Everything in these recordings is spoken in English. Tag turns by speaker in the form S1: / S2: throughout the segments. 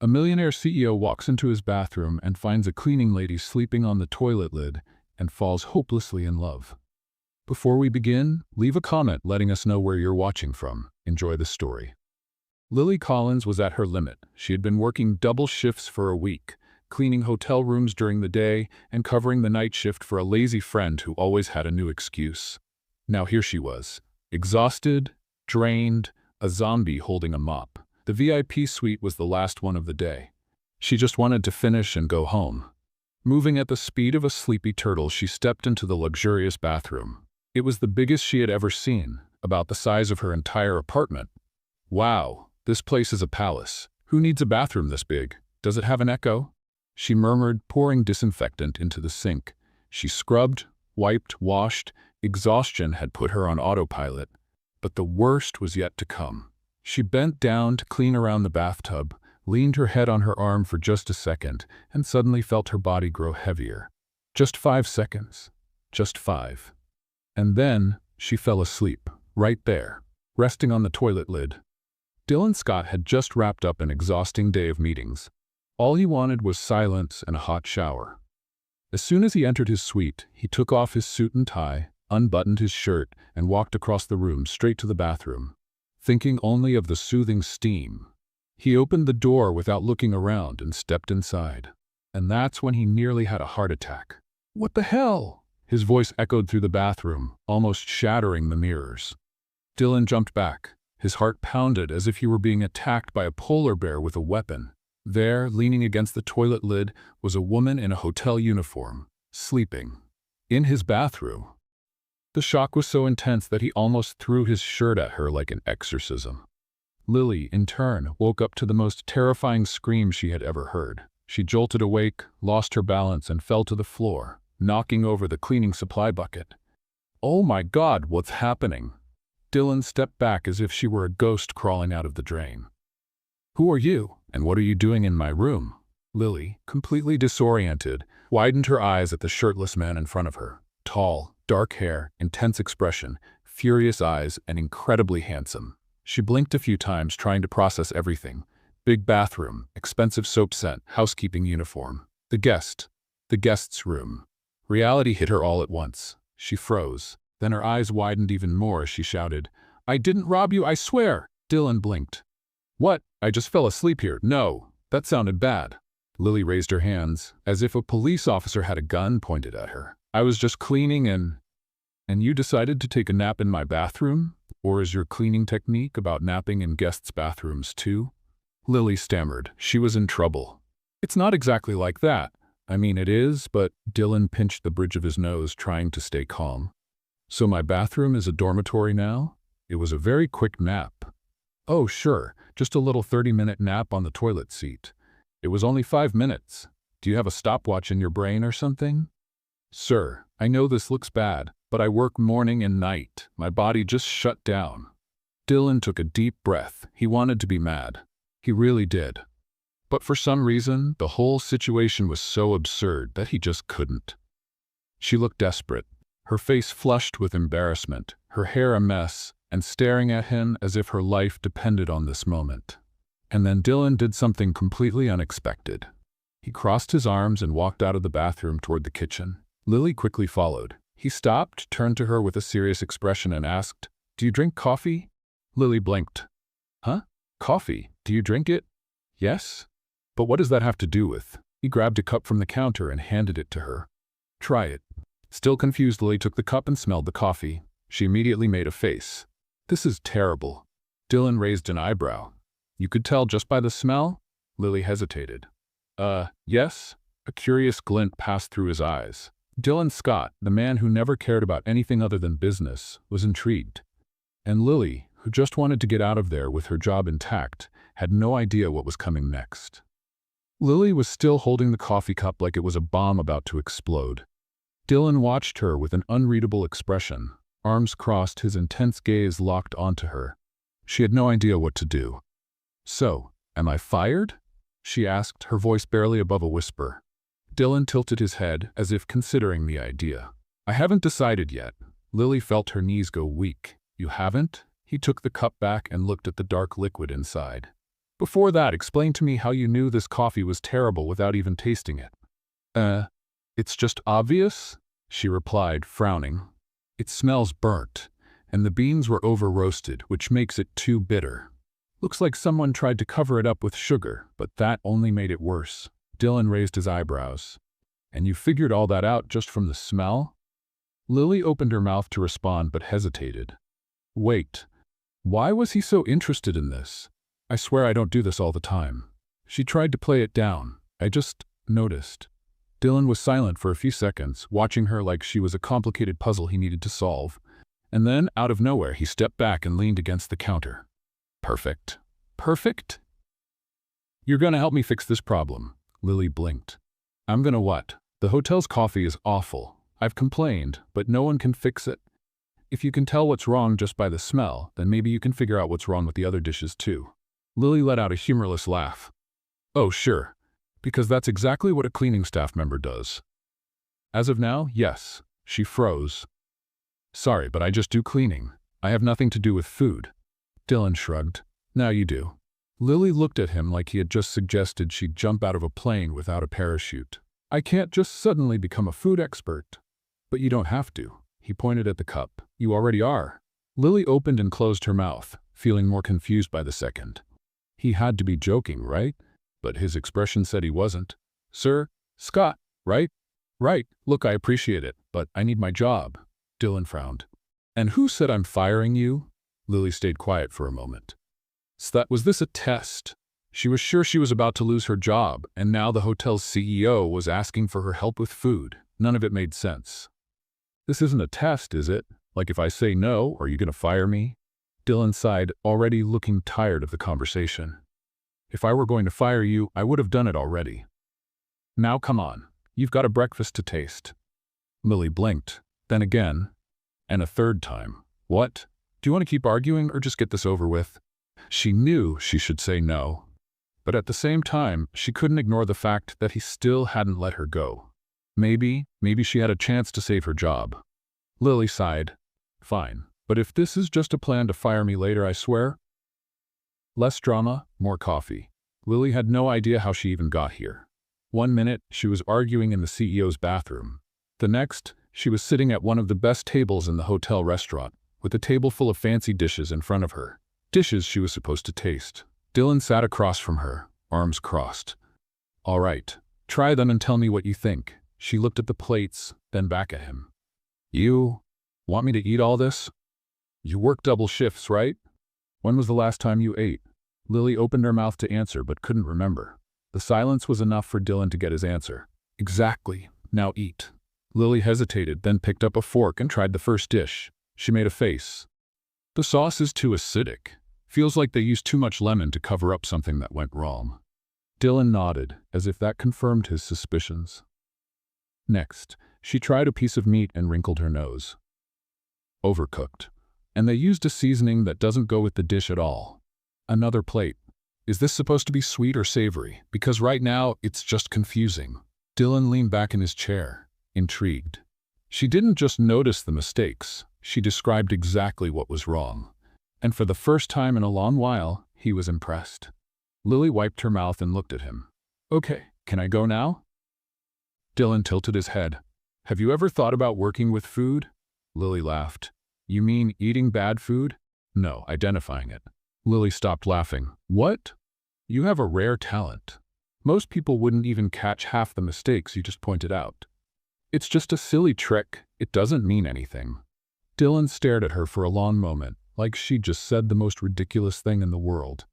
S1: A millionaire CEO walks into his bathroom and finds a cleaning lady sleeping on the toilet lid and falls hopelessly in love. Before we begin, leave a comment letting us know where you're watching from. Enjoy the story. Lily Collins was at her limit. She had been working double shifts for a week, cleaning hotel rooms during the day and covering the night shift for a lazy friend who always had a new excuse. Now here she was, exhausted, drained, a zombie holding a mop. The VIP suite was the last one of the day. She just wanted to finish and go home. Moving at the speed of a sleepy turtle, she stepped into the luxurious bathroom. It was the biggest she had ever seen, about the size of her entire apartment. Wow, this place is a palace. Who needs a bathroom this big? Does it have an echo? She murmured, pouring disinfectant into the sink. She scrubbed, wiped, washed. Exhaustion had put her on autopilot. But the worst was yet to come. She bent down to clean around the bathtub, leaned her head on her arm for just a second, and suddenly felt her body grow heavier. Just 5 seconds. Just 5. And then she fell asleep, right there, resting on the toilet lid. Dylan Scott had just wrapped up an exhausting day of meetings. All he wanted was silence and a hot shower. As soon as he entered his suite, he took off his suit and tie, unbuttoned his shirt, and walked across the room straight to the bathroom, thinking only of the soothing steam. He opened the door without looking around and stepped inside. And that's when he nearly had a heart attack. "What the hell?" His voice echoed through the bathroom, almost shattering the mirrors. Dylan jumped back. His heart pounded as if he were being attacked by a polar bear with a weapon. There, leaning against the toilet lid, was a woman in a hotel uniform, sleeping. In his bathroom. The shock was so intense that he almost threw his shirt at her like an exorcism. Lily, in turn, woke up to the most terrifying scream she had ever heard. She jolted awake, lost her balance, and fell to the floor, knocking over the cleaning supply bucket. "Oh my God, what's happening?" Dylan stepped back as if she were a ghost crawling out of the drain. "Who are you, and what are you doing in my room?" Lily, completely disoriented, widened her eyes at the shirtless man in front of her. Tall, dark hair, intense expression, furious eyes, and incredibly handsome. She blinked a few times, trying to process everything. Big bathroom, expensive soap scent, housekeeping uniform. The guest's room. Reality hit her all at once. She froze. Then her eyes widened even more as she shouted, "I didn't rob you, I swear!" Dylan blinked. "What? I just fell asleep here." "No, that sounded bad." Lily raised her hands, as if a police officer had a gun pointed at her. "I was just cleaning and you decided to take a nap in my bathroom? Or is your cleaning technique about napping in guests' bathrooms too?" Lily stammered. She was in trouble. "It's not exactly like that. I mean, it is, but..." Dylan pinched the bridge of his nose, trying to stay calm. "So my bathroom is a dormitory now? It was a very quick nap." "Oh, sure, just a little 30-minute nap on the toilet seat. It was only 5 minutes. Do you have a stopwatch in your brain or something?" "Sir, I know this looks bad, but I work morning and night. My body just shut down." Dylan took a deep breath. He wanted to be mad. He really did. But for some reason, the whole situation was so absurd that he just couldn't. She looked desperate, her face flushed with embarrassment, her hair a mess, and staring at him as if her life depended on this moment. And then Dylan did something completely unexpected. He crossed his arms and walked out of the bathroom toward the kitchen. Lily quickly followed. He stopped, turned to her with a serious expression, and asked, "Do you drink coffee?" Lily blinked. "Huh? Coffee? Do you drink it?" "Yes." "But what does that have to do with?" He grabbed a cup from the counter and handed it to her. "Try it." Still confused, Lily took the cup and smelled the coffee. She immediately made a face. "This is terrible." Dylan raised an eyebrow. "You could tell just by the smell?" Lily hesitated. Yes." A curious glint passed through his eyes. Dylan Scott, the man who never cared about anything other than business, was intrigued. And Lily, who just wanted to get out of there with her job intact, had no idea what was coming next. Lily was still holding the coffee cup like it was a bomb about to explode. Dylan watched her with an unreadable expression, arms crossed, his intense gaze locked onto her. She had no idea what to do. "So, am I fired?" she asked, her voice barely above a whisper. Dylan tilted his head, as if considering the idea. "I haven't decided yet." Lily felt her knees go weak. "You haven't?" He took the cup back and looked at the dark liquid inside. Before that, explain to me how you knew this coffee was terrible without even tasting it. It's just obvious, she replied, frowning. It smells burnt, and the beans were over-roasted, which makes it too bitter. Looks like someone tried to cover it up with sugar, but that only made it worse. Dylan raised his eyebrows. And you figured all that out just from the smell? Lily opened her mouth to respond but hesitated. Wait, why was he so interested in this? I swear I don't do this all the time. She tried to play it down. I just noticed. Dylan was silent for a few seconds, watching her like she was a complicated puzzle he needed to solve. And then, out of nowhere, he stepped back and leaned against the counter. Perfect. Perfect? You're gonna help me fix this problem. Lily blinked. I'm gonna what? The hotel's coffee is awful. I've complained, but no one can fix it. If you can tell what's wrong just by the smell, then maybe you can figure out what's wrong with the other dishes too. Lily let out a humorless laugh. Oh, sure. Because that's exactly what a cleaning staff member does. As of now, yes. She froze. Sorry, but I just do cleaning. I have nothing to do with food. Dylan shrugged. Now you do. Lily looked at him like he had just suggested she'd jump out of a plane without a parachute. I can't just suddenly become a food expert. But you don't have to. He pointed at the cup. You already are. Lily opened and closed her mouth, feeling more confused by the second. He had to be joking, right? But his expression said he wasn't. Sir, Scott, right? Right. Look, I appreciate it, but I need my job. Dylan frowned. And who said I'm firing you? Lily stayed quiet for a moment. Was this a test? She was sure she was about to lose her job, and now the hotel's CEO was asking for her help with food. None of it made sense. This isn't a test, is it? Like if I say no, are you going to fire me? Dylan sighed, already looking tired of the conversation. If I were going to fire you, I would have done it already. Now come on, you've got a breakfast to taste. Lily blinked, then again, and a third time. What? Do you want to keep arguing or just get this over with? She knew she should say no, but at the same time, she couldn't ignore the fact that he still hadn't let her go. Maybe she had a chance to save her job. Lily sighed. Fine, but if this is just a plan to fire me later, I swear. Less drama, more coffee. Lily had no idea how she even got here. 1 minute, she was arguing in the CEO's bathroom. The next, she was sitting at one of the best tables in the hotel restaurant, with a table full of fancy dishes in front of her. Dishes she was supposed to taste. Dylan sat across from her, arms crossed. All right, try them and tell me what you think. She looked at the plates, then back at him. You want me to eat all this? You work double shifts, right? When was the last time you ate? Lily opened her mouth to answer but couldn't remember. The silence was enough for Dylan to get his answer. Exactly. Now eat. Lily hesitated, then picked up a fork and tried the first dish. She made a face. The sauce is too acidic. Feels like they used too much lemon to cover up something that went wrong. Dylan nodded, as if that confirmed his suspicions. Next, she tried a piece of meat and wrinkled her nose. Overcooked. And they used a seasoning that doesn't go with the dish at all. Another plate. Is this supposed to be sweet or savory? Because right now, it's just confusing. Dylan leaned back in his chair, intrigued. She didn't just notice the mistakes, she described exactly what was wrong. And for the first time in a long while, he was impressed. Lily wiped her mouth and looked at him. Okay, can I go now? Dylan tilted his head. Have you ever thought about working with food? Lily laughed. You mean eating bad food? No, identifying it. Lily stopped laughing. What? You have a rare talent. Most people wouldn't even catch half the mistakes you just pointed out. It's just a silly trick. It doesn't mean anything. Dylan stared at her for a long moment, like she'd just said the most ridiculous thing in the world.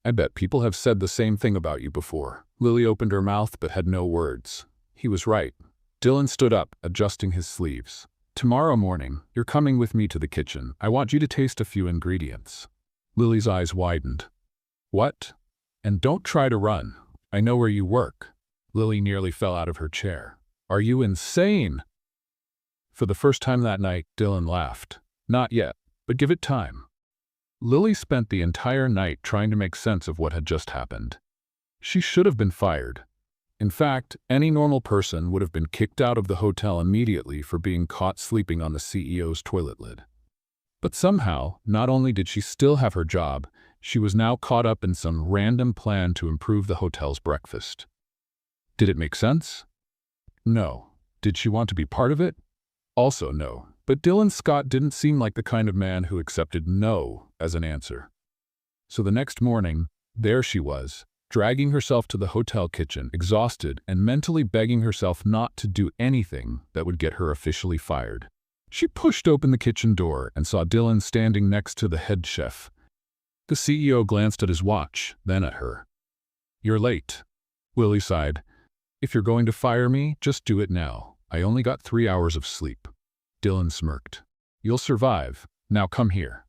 S1: I bet people have said the same thing about you before. Lily opened her mouth but had no words. He was right. Dylan stood up, adjusting his sleeves. Tomorrow morning, you're coming with me to the kitchen. I want you to taste a few ingredients. Lily's eyes widened. What? And don't try to run. I know where you work. Lily nearly fell out of her chair. Are you insane? For the first time that night, Dylan laughed. Not yet, but give it time. Lily spent the entire night trying to make sense of what had just happened. She should have been fired. In fact, any normal person would have been kicked out of the hotel immediately for being caught sleeping on the CEO's toilet lid. But somehow, not only did she still have her job, She was now caught up in some random plan to improve the hotel's breakfast. Did it make sense? No. Did she want to be part of it? Also no. But Dylan Scott didn't seem like the kind of man who accepted no as an answer. So the next morning, there she was, dragging herself to the hotel kitchen, exhausted and mentally begging herself not to do anything that would get her officially fired. She pushed open the kitchen door and saw Dylan standing next to the head chef. The CEO glanced at his watch, then at her. "You're late." Lily sighed. "If you're going to fire me, just do it now. I only got 3 hours of sleep." Dylan smirked. "You'll survive. Now come here."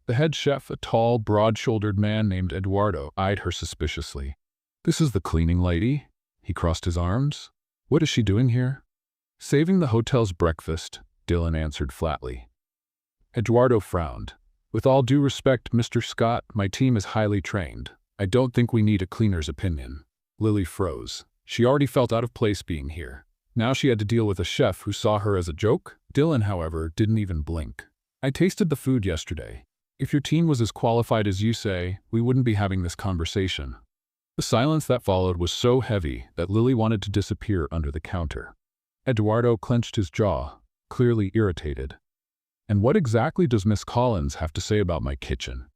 S1: The head chef, a tall, broad-shouldered man named Eduardo, eyed her suspiciously. "This is the cleaning lady?" He crossed his arms. "What is she doing here?" "Saving the hotel's breakfast," Dylan answered flatly. Eduardo frowned. "With all due respect, Mr. Scott, my team is highly trained. I don't think we need a cleaner's opinion." Lily froze. She already felt out of place being here. Now she had to deal with a chef who saw her as a joke. Dylan, however, didn't even blink. "I tasted the food yesterday. If your team was as qualified as you say, we wouldn't be having this conversation." The silence that followed was so heavy that Lily wanted to disappear under the counter. Eduardo clenched his jaw, clearly irritated. "And what exactly does Miss Collins have to say about my kitchen?"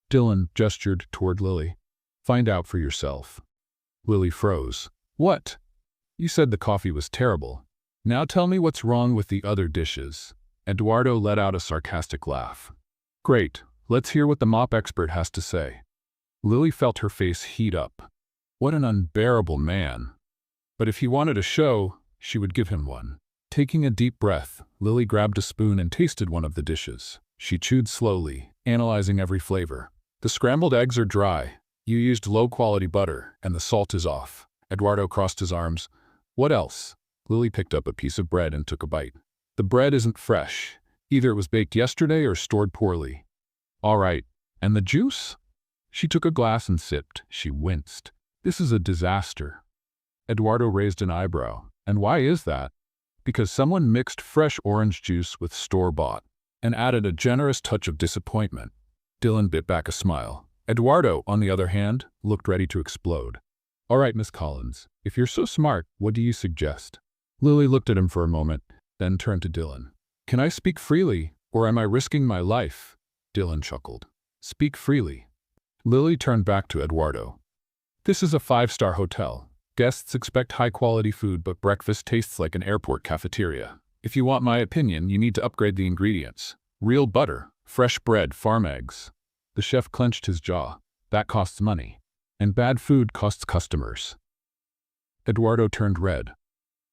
S1: Dylan gestured toward Lily. "Find out for yourself." Lily froze. "What? You said the coffee was terrible. Now tell me what's wrong with the other dishes." Eduardo let out a sarcastic laugh. "Great. Let's hear what the mop expert has to say." Lily felt her face heat up. What an unbearable man. But if he wanted a show, she would give him one. Taking a deep breath, Lily grabbed a spoon and tasted one of the dishes. She chewed slowly, analyzing every flavor. "The scrambled eggs are dry. You used low-quality butter, and the salt is off." Eduardo crossed his arms. "What else?" Lily picked up a piece of bread and took a bite. "The bread isn't fresh. Either it was baked yesterday or stored poorly." "All right. And the juice?" She took a glass and sipped. She winced. "This is a disaster." Eduardo raised an eyebrow. "And why is that?" "Because someone mixed fresh orange juice with store-bought and added a generous touch of disappointment." Dylan bit back a smile. Eduardo, on the other hand, looked ready to explode. "All right, Miss Collins, if you're so smart, what do you suggest?" Lily looked at him for a moment, then turned to Dylan. "Can I speak freely, or am I risking my life?" Dylan chuckled. "Speak freely." Lily turned back to Eduardo. "This is a 5-star hotel. Guests expect high-quality food, but breakfast tastes like an airport cafeteria. If you want my opinion, you need to upgrade the ingredients. Real butter, fresh bread, farm eggs." The chef clenched his jaw. "That costs money. And bad food costs customers." Eduardo turned red.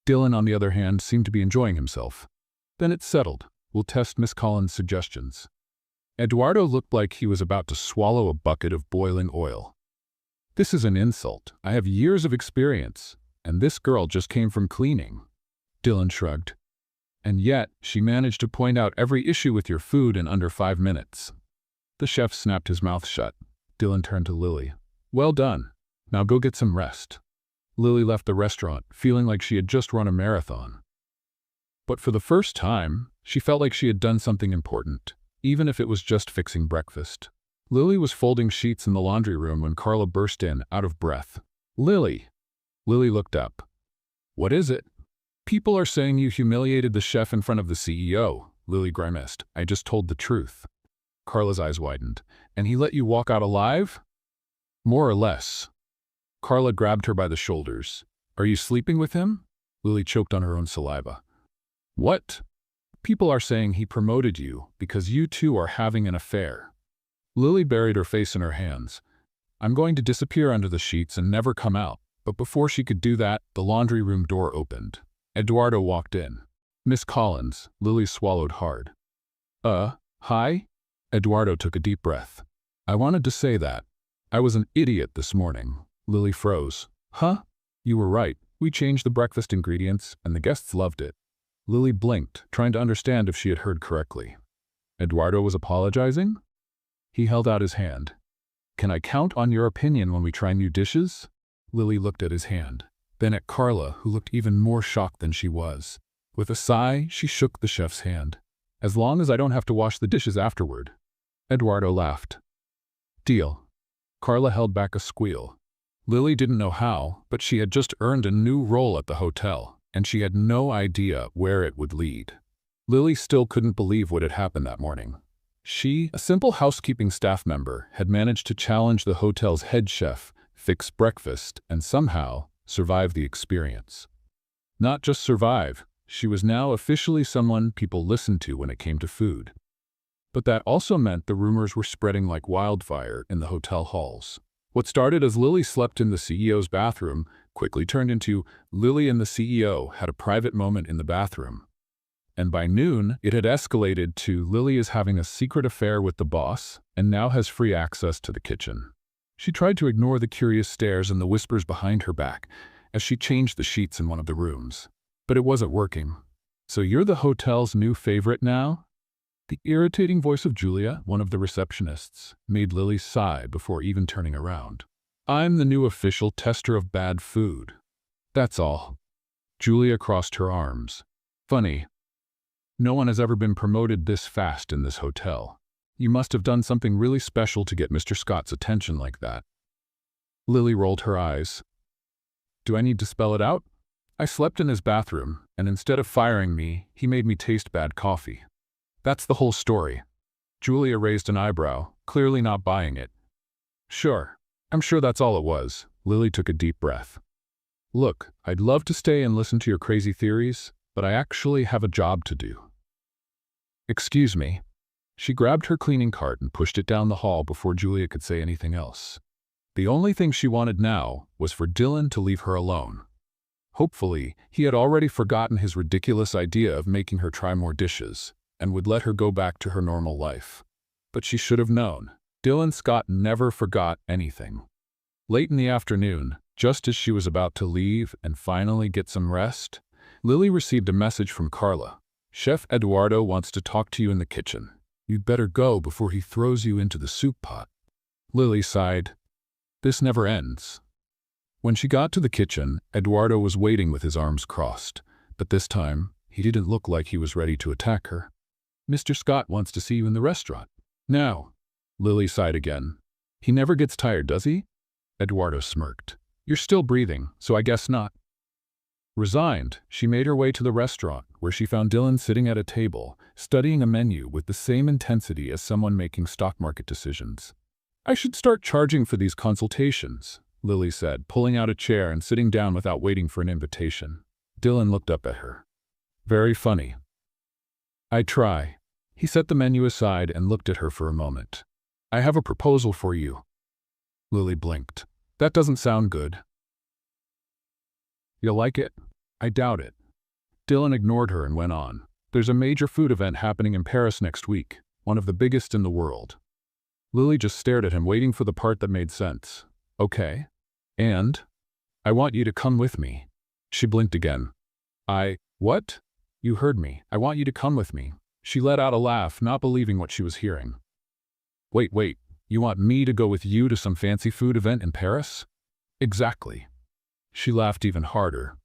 S1: Dylan, on the other hand, seemed to be enjoying himself. "Then it's settled. We'll test Miss Collins' suggestions." Eduardo looked like he was about to swallow a bucket of boiling oil. "This is an insult. I have years of experience, and this girl just came from cleaning." Dylan shrugged. "And yet, she managed to point out every issue with your food in under 5 minutes." The chef snapped his mouth shut. Dylan turned to Lily. "Well done. Now go get some rest." Lily left the restaurant, feeling like she had just run a marathon. But for the first time, she felt like she had done something important, even if it was just fixing breakfast. Lily was folding sheets in the laundry room when Carla burst in, out of breath. "Lily!" Lily looked up. "What is it?" "People are saying you humiliated the chef in front of the CEO," Lily grimaced. "I just told the truth." Carla's eyes widened. "And he let you walk out alive?" "More or less." Carla grabbed her by the shoulders. "Are you sleeping with him?" Lily choked on her own saliva. "What?" "People are saying he promoted you because you two are having an affair." Lily buried her face in her hands. "I'm going to disappear under the sheets and never come out." But before she could do that, the laundry room door opened. Eduardo walked in. "Miss Collins," Lily swallowed hard. Hi?" Eduardo took a deep breath. "I wanted to say that. I was an idiot this morning." Lily froze. "Huh? You were right. We changed the breakfast ingredients, and the guests loved it." Lily blinked, trying to understand if she had heard correctly. Eduardo was apologizing? He held out his hand. "Can I count on your opinion when we try new dishes?" Lily looked at his hand, then at Carla, who looked even more shocked than she was. With a sigh, she shook the chef's hand. "As long as I don't have to wash the dishes afterward." Eduardo laughed. "Deal." Carla held back a squeal. Lily didn't know how, but she had just earned a new role at the hotel, and she had no idea where it would lead. Lily still couldn't believe what had happened that morning. She, a simple housekeeping staff member, had managed to challenge the hotel's head chef, fix breakfast, and somehow survive the experience. Not just survive, she was now officially someone people listened to when it came to food. But that also meant the rumors were spreading like wildfire in the hotel halls. What started as Lily slept in the CEO's bathroom quickly turned into Lily and the CEO had a private moment in the bathroom. And by noon, it had escalated to Lily is having a secret affair with the boss and now has free access to the kitchen. She tried to ignore the curious stares and the whispers behind her back as she changed the sheets in one of the rooms. But it wasn't working. "So you're the hotel's new favorite now?" The irritating voice of Julia, one of the receptionists, made Lily sigh before even turning around. "I'm the new official tester of bad food. That's all." Julia crossed her arms. "Funny. No one has ever been promoted this fast in this hotel. You must have done something really special to get Mr. Scott's attention like that." Lily rolled her eyes. "Do I need to spell it out? I slept in his bathroom, and instead of firing me, he made me taste bad coffee. That's the whole story." Julia raised an eyebrow, clearly not buying it. "Sure. I'm sure that's all it was." Lily took a deep breath. "Look, I'd love to stay and listen to your crazy theories, but I actually have a job to do." "Excuse me." She grabbed her cleaning cart and pushed it down the hall before Julia could say anything else. The only thing she wanted now was for Dylan to leave her alone. Hopefully, he had already forgotten his ridiculous idea of making her try more dishes and would let her go back to her normal life. But she should have known. Dylan Scott never forgot anything. Late in the afternoon, just as she was about to leave and finally get some rest, Lily received a message from Carla. "Chef Eduardo wants to talk to you in the kitchen. You'd better go before he throws you into the soup pot." Lily sighed. This never ends. When she got to the kitchen, Eduardo was waiting with his arms crossed, but this time, he didn't look like he was ready to attack her. "Mr. Scott wants to see you in the restaurant." "Now." Lily sighed again. "He never gets tired, does he?" Eduardo smirked. "You're still breathing, so I guess not." Resigned, she made her way to the restaurant, where she found Dylan sitting at a table, studying a menu with the same intensity as someone making stock market decisions. "I should start charging for these consultations," Lily said, pulling out a chair and sitting down without waiting for an invitation. Dylan looked up at her. "Very funny." "I try." He set the menu aside and looked at her for a moment. "I have a proposal for you." Lily blinked. "That doesn't sound good." "You'll like it?" "I doubt it." Dylan ignored her and went on. "There's a major food event happening in Paris next week, one of the biggest in the world." Lily just stared at him, waiting for the part that made sense. "Okay. And? I want you to come with me." She blinked again. What? You heard me. I want you to come with me." She let out a laugh, not believing what she was hearing. Wait, you want me to go with you to some fancy food event in Paris?" "Exactly." She laughed even harder.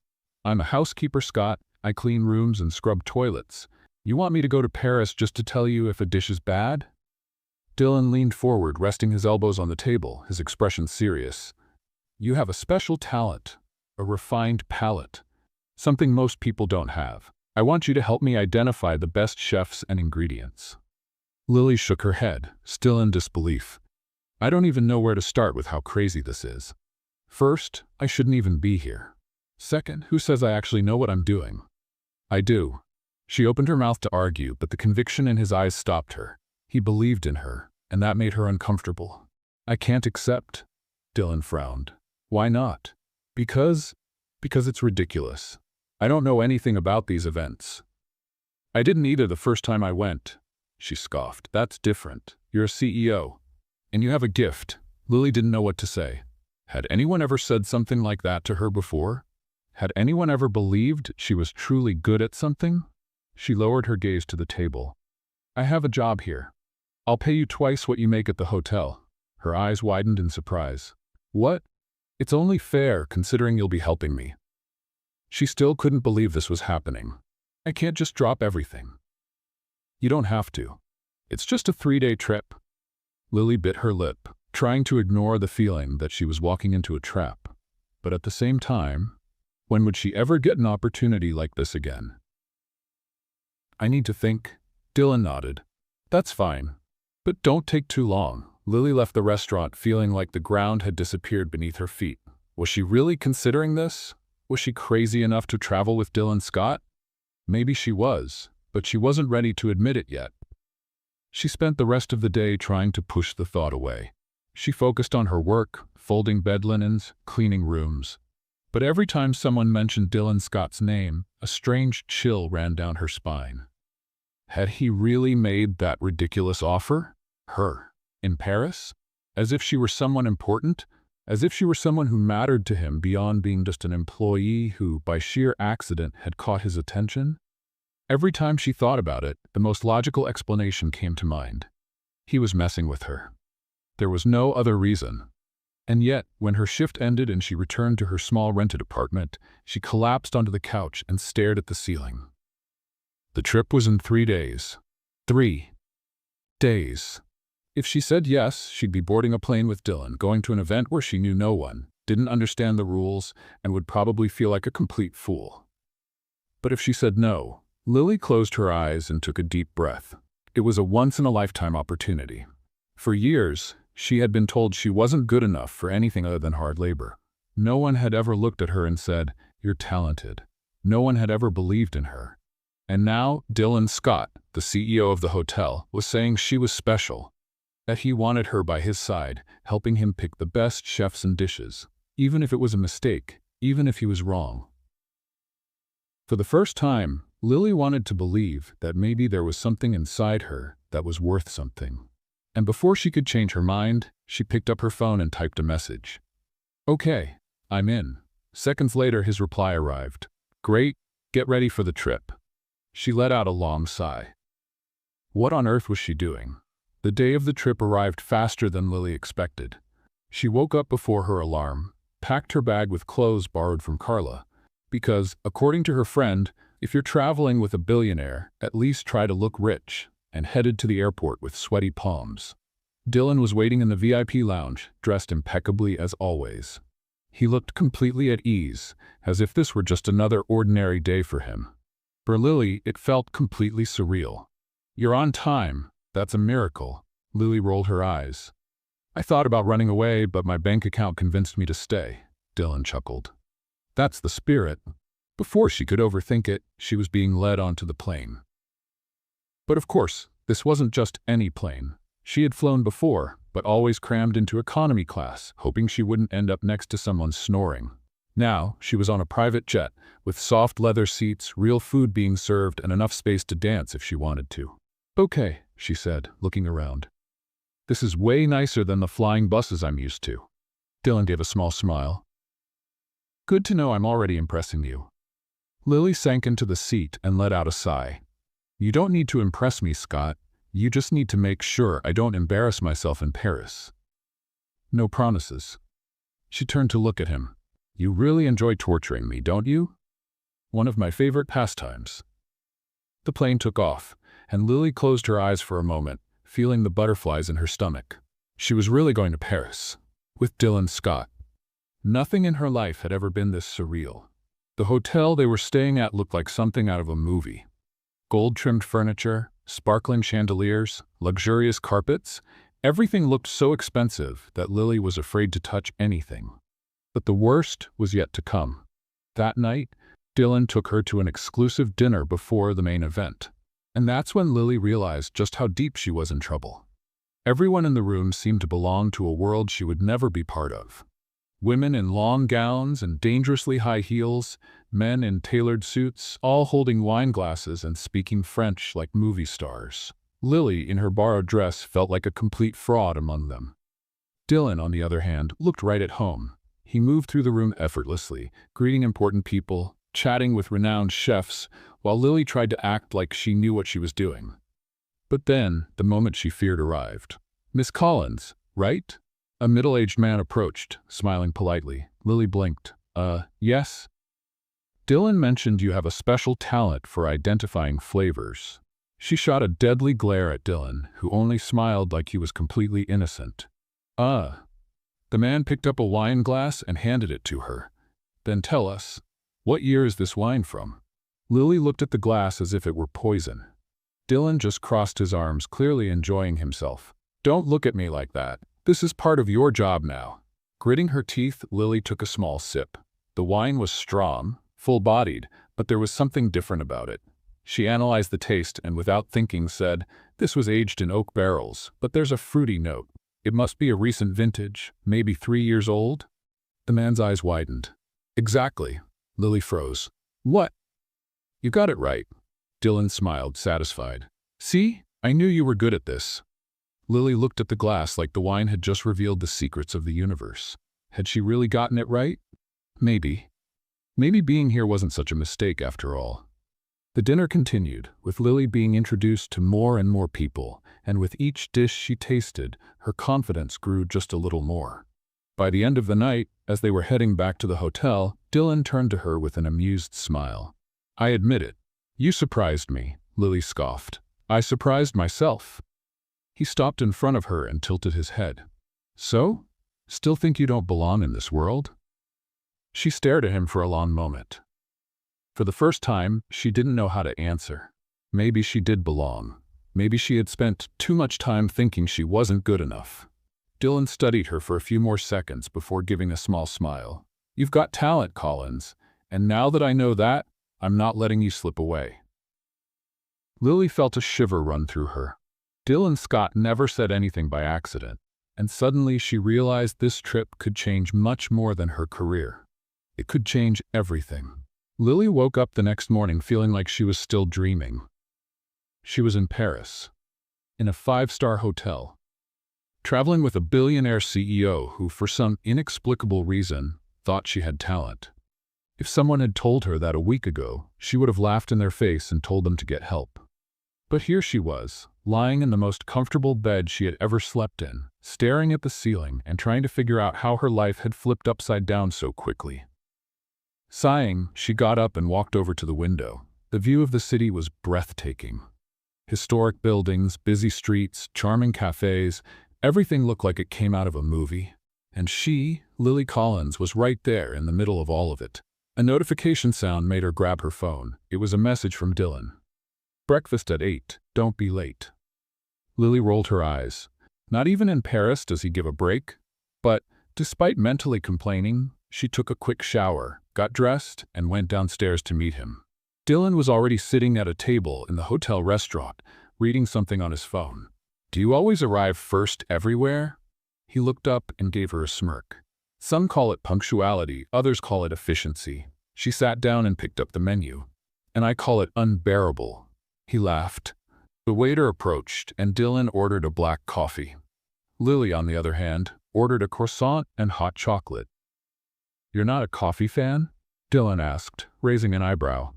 S1: "I'm a housekeeper, Scott. I clean rooms and scrub toilets. You want me to go to Paris just to tell you if a dish is bad?" Dylan leaned forward, resting his elbows on the table, his expression serious. "You have a special talent, a refined palate, something most people don't have. I want you to help me identify the best chefs and ingredients." Lily shook her head, still in disbelief. "I don't even know where to start with how crazy this is. First, I shouldn't even be here. Second, who says I actually know what I'm doing?" "I do." She opened her mouth to argue, but the conviction in his eyes stopped her. He believed in her, and that made her uncomfortable. "I can't accept." Dylan frowned. "Why not?" Because it's ridiculous. I don't know anything about these events." "I didn't either the first time I went." She scoffed. "That's different. You're a CEO. And you have a gift." Lily didn't know what to say. Had anyone ever said something like that to her before? Had anyone ever believed she was truly good at something? She lowered her gaze to the table. "I have a job here. I'll pay you twice what you make at the hotel." Her eyes widened in surprise. "What?" "It's only fair, considering you'll be helping me." She still couldn't believe this was happening. "I can't just drop everything." "You don't have to. It's just a 3-day trip." Lily bit her lip. trying to ignore the feeling that she was walking into a trap. But at the same time, when would she ever get an opportunity like this again? I need to think. Dylan nodded. That's fine. But don't take too long. Lily left the restaurant feeling like the ground had disappeared beneath her feet. Was she really considering this? Was she crazy enough to travel with Dylan Scott? Maybe she was, but she wasn't ready to admit it yet. She spent the rest of the day trying to push the thought away. She focused on her work, folding bed linens, cleaning rooms. But every time someone mentioned Dylan Scott's name, a strange chill ran down her spine. Had he really made that ridiculous offer? Her? In Paris? As if she were someone important? As if she were someone who mattered to him beyond being just an employee who, by sheer accident, had caught his attention? Every time she thought about it, the most logical explanation came to mind. He was messing with her. There was no other reason. And yet, when her shift ended and she returned to her small rented apartment, she collapsed onto the couch and stared at the ceiling. The trip was in 3 days. 3 days. If she said yes, she'd be boarding a plane with Dylan, going to an event where she knew no one, didn't understand the rules, and would probably feel like a complete fool. But if she said no, Lily closed her eyes and took a deep breath. It was a once-in-a-lifetime opportunity. For years, she had been told she wasn't good enough for anything other than hard labor. No one had ever looked at her and said, "You're talented." No one had ever believed in her. And now, Dylan Scott, the CEO of the hotel, was saying she was special, that he wanted her by his side, helping him pick the best chefs and dishes, even if it was a mistake, even if he was wrong. For the first time, Lily wanted to believe that maybe there was something inside her that was worth something. And before she could change her mind, she picked up her phone and typed a message. "Okay, I'm in." Seconds later, his reply arrived. "Great, get ready for the trip." She let out a long sigh. What on earth was she doing? The day of the trip arrived faster than Lily expected. She woke up before her alarm, packed her bag with clothes borrowed from Carla, because, according to her friend, if you're traveling with a billionaire, at least try to look rich, and headed to the airport with sweaty palms. Dylan was waiting in the VIP lounge, dressed impeccably as always. He looked completely at ease, as if this were just another ordinary day for him. For Lily, it felt completely surreal. "You're on time. That's a miracle." Lily rolled her eyes. "I thought about running away, but my bank account convinced me to stay," Dylan chuckled. That's the spirit. Before she could overthink it, she was being led onto the plane. But of course, this wasn't just any plane. She had flown before, but always crammed into economy class, hoping she wouldn't end up next to someone snoring. Now, she was on a private jet, with soft leather seats, real food being served, and enough space to dance if she wanted to. "Okay," she said, looking around. "This is way nicer than the flying buses I'm used to." Dylan gave a small smile. "Good to know I'm already impressing you." Lily sank into the seat and let out a sigh. "You don't need to impress me, Scott. You just need to make sure I don't embarrass myself in Paris." "No promises." She turned to look at him. "You really enjoy torturing me, don't you?" "One of my favorite pastimes." The plane took off, and Lily closed her eyes for a moment, feeling the butterflies in her stomach. She was really going to Paris, with Dylan Scott. Nothing in her life had ever been this surreal. The hotel they were staying at looked like something out of a movie. Gold-trimmed furniture, sparkling chandeliers, luxurious carpets, everything looked so expensive that Lily was afraid to touch anything. But the worst was yet to come. That night, Dylan took her to an exclusive dinner before the main event. And that's when Lily realized just how deep she was in trouble. Everyone in the room seemed to belong to a world she would never be part of. Women in long gowns and dangerously high heels, men in tailored suits, all holding wine glasses and speaking French like movie stars. Lily, in her borrowed dress, felt like a complete fraud among them. Dylan, on the other hand, looked right at home. He moved through the room effortlessly, greeting important people, chatting with renowned chefs, while Lily tried to act like she knew what she was doing. But then, the moment she feared arrived. "Miss Collins, right?" A middle-aged man approached, smiling politely. Lily blinked. Yes?" "Dylan mentioned you have a special talent for identifying flavors." She shot a deadly glare at Dylan, who only smiled like he was completely innocent. The man picked up a wine glass and handed it to her. Then tell us, what year is this wine from? Lily looked at the glass as if it were poison. Dylan just crossed his arms, clearly enjoying himself. Don't look at me like that. This is part of your job now. Gritting her teeth, Lily took a small sip. The wine was strong, full-bodied, but there was something different about it. She analyzed the taste and without thinking said, this was aged in oak barrels, but there's a fruity note. It must be a recent vintage, maybe 3 years old? The man's eyes widened. Exactly. Lily froze. What? You got it right. Dylan smiled, satisfied. See? I knew you were good at this. Lily looked at the glass like the wine had just revealed the secrets of the universe. Had she really gotten it right? Maybe. Maybe being here wasn't such a mistake after all. The dinner continued, with Lily being introduced to more and more people, and with each dish she tasted, her confidence grew just a little more. By the end of the night, as they were heading back to the hotel, Dylan turned to her with an amused smile. I admit it. You surprised me, Lily scoffed. I surprised myself. He stopped in front of her and tilted his head. So? Still think you don't belong in this world? She stared at him for a long moment. For the first time, she didn't know how to answer. Maybe she did belong. Maybe she had spent too much time thinking she wasn't good enough. Dylan studied her for a few more seconds before giving a small smile. You've got talent, Collins, and now that I know that, I'm not letting you slip away. Lily felt a shiver run through her. Dylan Scott never said anything by accident, and suddenly she realized this trip could change much more than her career. It could change everything. Lily woke up the next morning feeling like she was still dreaming. She was in Paris, in a 5-star hotel, traveling with a billionaire CEO who, for some inexplicable reason, thought she had talent. If someone had told her that a week ago, she would have laughed in their face and told them to get help. But here she was, lying in the most comfortable bed she had ever slept in, staring at the ceiling and trying to figure out how her life had flipped upside down so quickly. Sighing, she got up and walked over to the window. The view of the city was breathtaking. Historic buildings, busy streets, charming cafes, everything looked like it came out of a movie. And she, Lily Collins, was right there in the middle of all of it. A notification sound made her grab her phone. It was a message from Dylan. Breakfast at 8. Don't be late. Lily rolled her eyes. Not even in Paris does he give a break. But, despite mentally complaining, she took a quick shower, got dressed, and went downstairs to meet him. Dylan was already sitting at a table in the hotel restaurant, reading something on his phone. Do you always arrive first everywhere? He looked up and gave her a smirk. Some call it punctuality, others call it efficiency. She sat down and picked up the menu. And I call it unbearable. He laughed. The waiter approached, and Dylan ordered a black coffee. Lily, on the other hand, ordered a croissant and hot chocolate. You're not a coffee fan? Dylan asked, raising an eyebrow.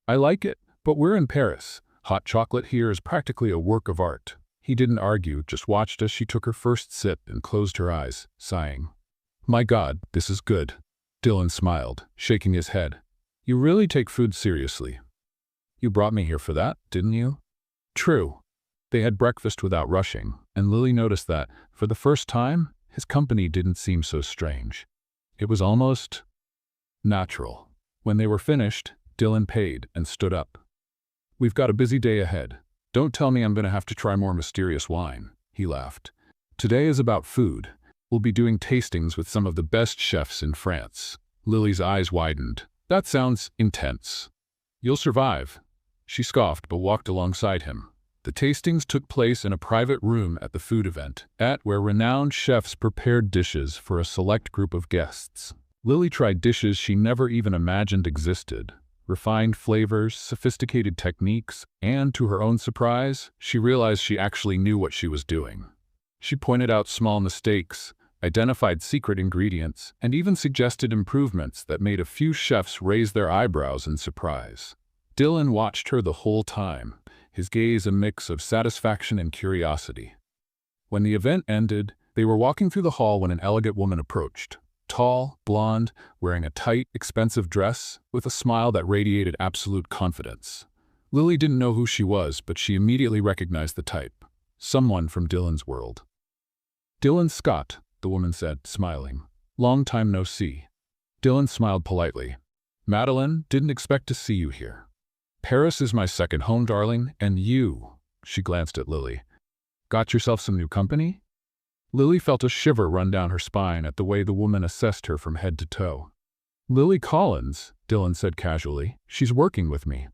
S1: I like it, but we're in Paris. Hot chocolate here is practically a work of art. He didn't argue, just watched as she took her first sip and closed her eyes, sighing. My God, this is good. Dylan smiled, shaking his head. You really take food seriously. You brought me here for that, didn't you? True. They had breakfast without rushing, and Lily noticed that, for the first time, his company didn't seem so strange. It was almost natural. When they were finished, Dylan paid and stood up. We've got a busy day ahead. Don't tell me I'm going to have to try more mysterious wine, he laughed. Today is about food. We'll be doing tastings with some of the best chefs in France. Lily's eyes widened. That sounds intense. You'll survive. She scoffed but walked alongside him. The tastings took place in a private room at the food event, where renowned chefs prepared dishes for a select group of guests. Lily tried dishes she never even imagined existed. Refined flavors, sophisticated techniques, and, to her own surprise, she realized she actually knew what she was doing. She pointed out small mistakes, identified secret ingredients, and even suggested improvements that made a few chefs raise their eyebrows in surprise. Dylan watched her the whole time, his gaze a mix of satisfaction and curiosity. When the event ended, they were walking through the hall when an elegant woman approached. Tall, blonde, wearing a tight, expensive dress, with a smile that radiated absolute confidence. Lily didn't know who she was, but she immediately recognized the type. Someone from Dylan's world. Dylan Scott, the woman said, smiling. Long time no see. Dylan smiled politely. Madeline, didn't expect to see you here. Paris is my second home, darling, and you, she glanced at Lily. Got yourself some new company? Lily felt a shiver run down her spine at the way the woman assessed her from head to toe. Lily Collins, Dylan said casually. She's working with me.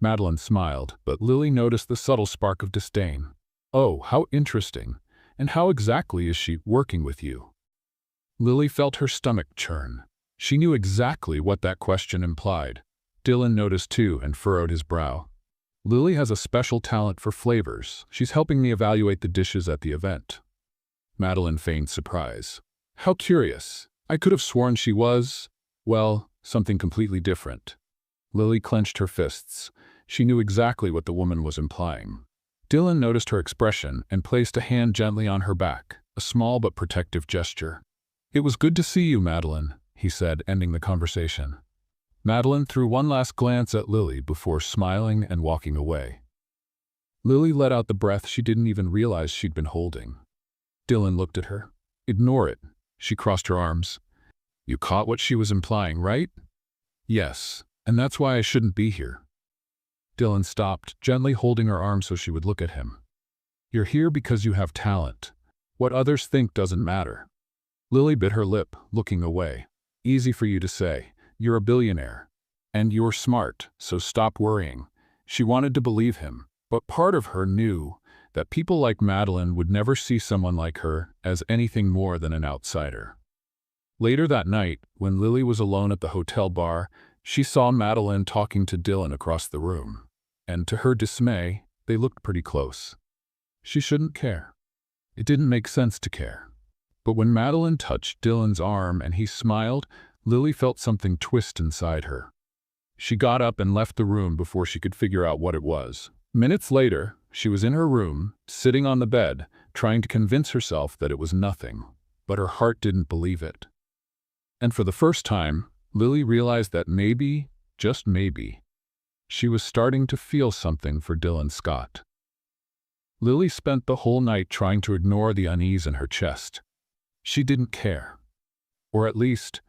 S1: Madeline smiled, but Lily noticed the subtle spark of disdain. Oh, how interesting. And how exactly is she working with you? Lily felt her stomach churn. She knew exactly what that question implied. Dylan noticed too and furrowed his brow. Lily has a special talent for flavors. She's helping me evaluate the dishes at the event. Madeline feigned surprise. How curious. I could have sworn she was, well, something completely different. Lily clenched her fists. She knew exactly what the woman was implying. Dylan noticed her expression and placed a hand gently on her back, a small but protective gesture. It was good to see you, Madeline, he said, ending the conversation. Madeline threw one last glance at Lily before smiling and walking away. Lily let out the breath she didn't even realize she'd been holding. Dylan looked at her. Ignore it. She crossed her arms. You caught what she was implying, right? Yes, and that's why I shouldn't be here. Dylan stopped, gently holding her arm so she would look at him. You're here because you have talent. What others think doesn't matter. Lily bit her lip, looking away. Easy for you to say. You're a billionaire. And you're smart, so stop worrying. She wanted to believe him, but part of her knew that people like Madeline would never see someone like her as anything more than an outsider. Later that night, when Lily was alone at the hotel bar, she saw Madeline talking to Dylan across the room. And to her dismay, they looked pretty close. She shouldn't care. It didn't make sense to care. But when Madeline touched Dylan's arm and he smiled, Lily felt something twist inside her. She got up and left the room before she could figure out what it was. Minutes later, she was in her room, sitting on the bed, trying to convince herself that it was nothing, but her heart didn't believe it. And for the first time, Lily realized that maybe, just maybe, she was starting to feel something for Dylan Scott. Lily spent the whole night trying to ignore the unease in her chest. She didn't care. Or at least,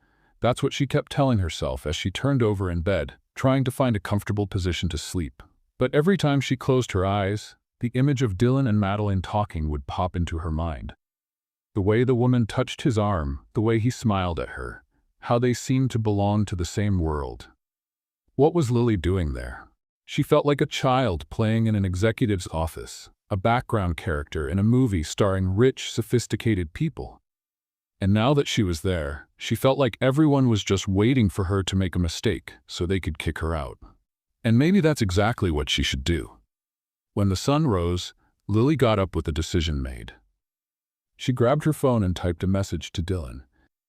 S1: that's what she kept telling herself as she turned over in bed, trying to find a comfortable position to sleep. But every time she closed her eyes, the image of Dylan and Madeline talking would pop into her mind. The way the woman touched his arm, the way he smiled at her, how they seemed to belong to the same world. What was Lily doing there? She felt like a child playing in an executive's office, a background character in a movie starring rich, sophisticated people. And now that she was there, she felt like everyone was just waiting for her to make a mistake so they could kick her out. And maybe that's exactly what she should do. When the sun rose, Lily got up with a decision made. She grabbed her phone and typed a message to Dylan.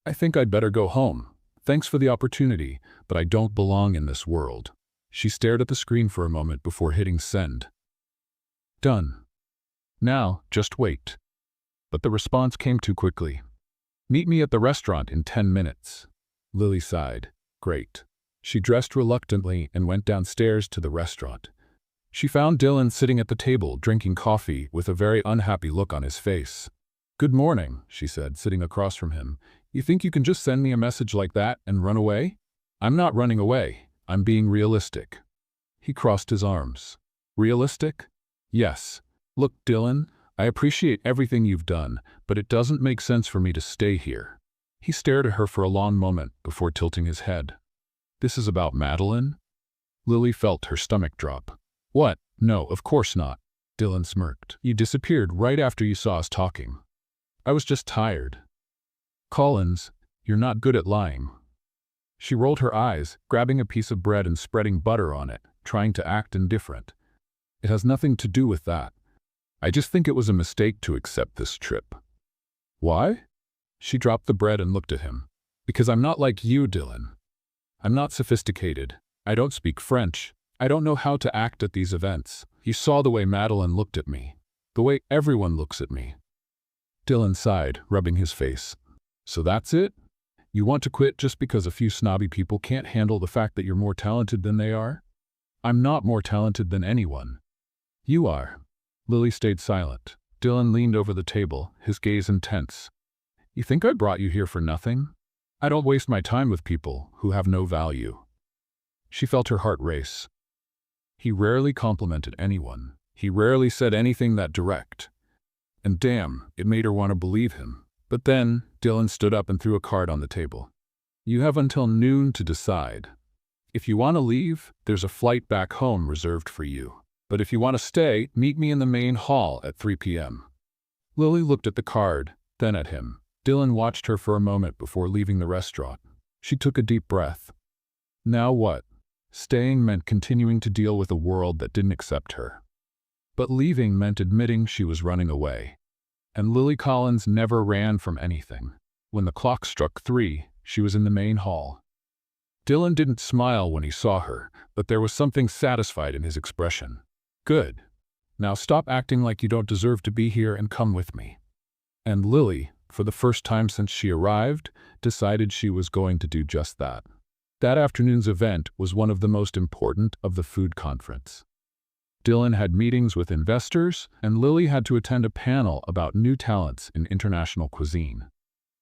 S1: I think I'd better go home. Thanks for the opportunity, but I don't belong in this world. She stared at the screen for a moment before hitting send. Done. Now, just wait. But the response came too quickly. Meet me at the restaurant in 10 minutes. Lily sighed. Great. She dressed reluctantly and went downstairs to the restaurant. She found Dylan sitting at the table drinking coffee with a very unhappy look on his face. Good morning, she said, sitting across from him. You think you can just send me a message like that and run away? I'm not running away. I'm being realistic. He crossed his arms. Realistic? Yes. Look, Dylan, I appreciate everything you've done, but it doesn't make sense for me to stay here. He stared at her for a long moment before tilting his head. This is about Madeline? Lily felt her stomach drop. What? No, of course not. Dylan smirked. You disappeared right after you saw us talking. I was just tired. Collins, you're not good at lying. She rolled her eyes, grabbing a piece of bread and spreading butter on it, trying to act indifferent. It has nothing to do with that. I just think it was a mistake to accept this trip. Why? She dropped the bread and looked at him. Because I'm not like you, Dylan. I'm not sophisticated. I don't speak French. I don't know how to act at these events. You saw the way Madeline looked at me. The way everyone looks at me. Dylan sighed, rubbing his face. So that's it? You want to quit just because a few snobby people can't handle the fact that you're more talented than they are? I'm not more talented than anyone. You are. Lily stayed silent. Dylan leaned over the table, his gaze intense. You think I brought you here for nothing? I don't waste my time with people who have no value. She felt her heart race. He rarely complimented anyone. He rarely said anything that direct. And damn, it made her want to believe him. But then, Dylan stood up and threw a card on the table. You have until noon to decide. If you want to leave, there's a flight back home reserved for you. But if you want to stay, meet me in the main hall at 3 p.m. Lily looked at the card, then at him. Dylan watched her for a moment before leaving the restaurant. She took a deep breath. Now what? Staying meant continuing to deal with a world that didn't accept her. But leaving meant admitting she was running away. And Lily Collins never ran from anything. When the clock struck 3, she was in the main hall. Dylan didn't smile when he saw her, but there was something satisfied in his expression. Good. Now stop acting like you don't deserve to be here and come with me. And Lily, for the first time since she arrived, decided she was going to do just that. That afternoon's event was one of the most important of the food conference. Dylan had meetings with investors, and Lily had to attend a panel about new talents in international cuisine.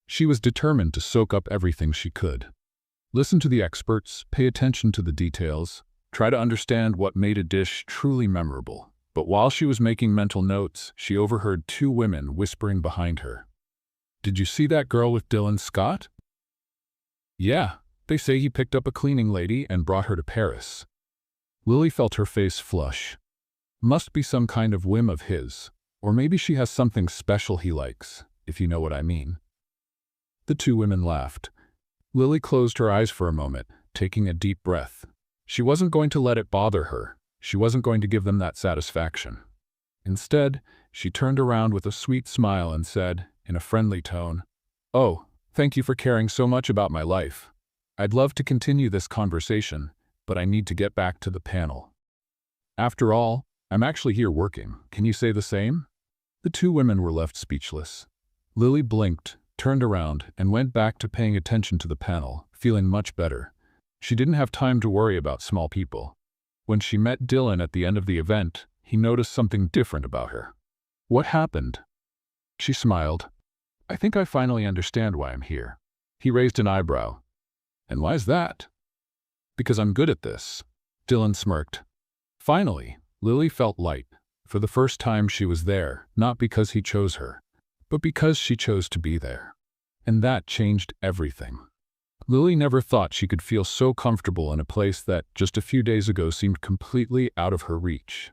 S1: She was determined to soak up everything she could. Listen to the experts, pay attention to the details, try to understand what made a dish truly memorable. But while she was making mental notes, she overheard 2 women whispering behind her. Did you see that girl with Dylan Scott? Yeah, they say he picked up a cleaning lady and brought her to Paris. Lily felt her face flush. Must be some kind of whim of his, or maybe she has something special he likes, if you know what I mean. The 2 women laughed. Lily closed her eyes for a moment, taking a deep breath. She wasn't going to let it bother her. She wasn't going to give them that satisfaction. Instead, she turned around with a sweet smile and said, in a friendly tone, "Oh, thank you for caring so much about my life. I'd love to continue this conversation, but I need to get back to the panel. After all, I'm actually here working. Can you say the same?" The 2 women were left speechless. Lily blinked, turned around, and went back to paying attention to the panel, feeling much better. She didn't have time to worry about small people. When she met Dylan at the end of the event, he noticed something different about her. What happened? She smiled. I think I finally understand why I'm here. He raised an eyebrow. And why is that? Because I'm good at this. Dylan smirked. Finally, Lily felt light. For the first time she was there, not because he chose her, but because she chose to be there. And that changed everything. Lily never thought she could feel so comfortable in a place that just a few days ago seemed completely out of her reach.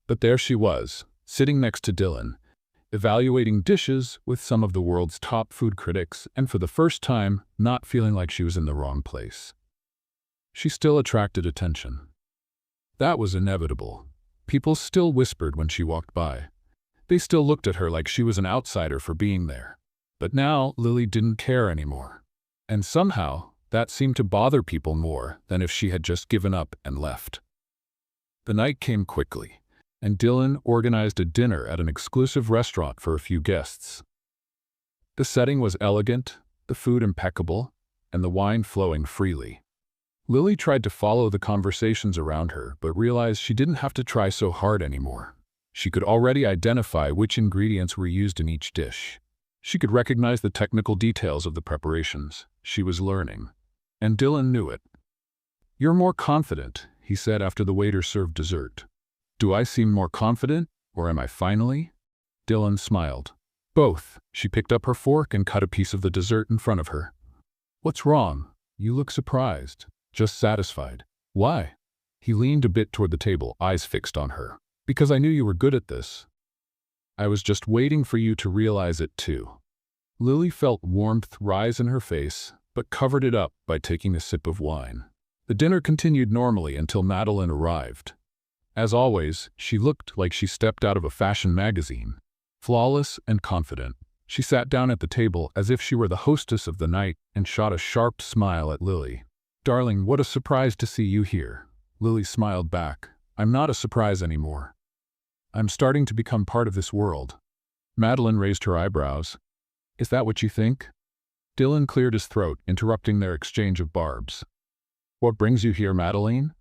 S1: But there she was, sitting next to Dylan, evaluating dishes with some of the world's top food critics, and for the first time, not feeling like she was in the wrong place. She still attracted attention. That was inevitable. People still whispered when she walked by. They still looked at her like she was an outsider for being there. But now, Lily didn't care anymore. And somehow, that seemed to bother people more than if she had just given up and left. The night came quickly, and Dylan organized a dinner at an exclusive restaurant for a few guests. The setting was elegant, the food impeccable, and the wine flowing freely. Lily tried to follow the conversations around her, but realized she didn't have to try so hard anymore. She could already identify which ingredients were used in each dish. She could recognize the technical details of the preparations. She was learning. And Dylan knew it. You're more confident, he said after the waiter served dessert. Do I seem more confident, or am I finally? Dylan smiled. Both. She picked up her fork and cut a piece of the dessert in front of her. What's wrong? You look surprised. Just satisfied. Why? He leaned a bit toward the table, eyes fixed on her. Because I knew you were good at this. I was just waiting for you to realize it too. Lily felt warmth rise in her face, but covered it up by taking a sip of wine. The dinner continued normally until Madeline arrived. As always, she looked like she stepped out of a fashion magazine. Flawless and confident, she sat down at the table as if she were the hostess of the night and shot a sharp smile at Lily. Darling, what a surprise to see you here. Lily smiled back. I'm not a surprise anymore. I'm starting to become part of this world. Madeline raised her eyebrows. Is that what you think? Dylan cleared his throat, interrupting their exchange of barbs. What brings you here, Madeline?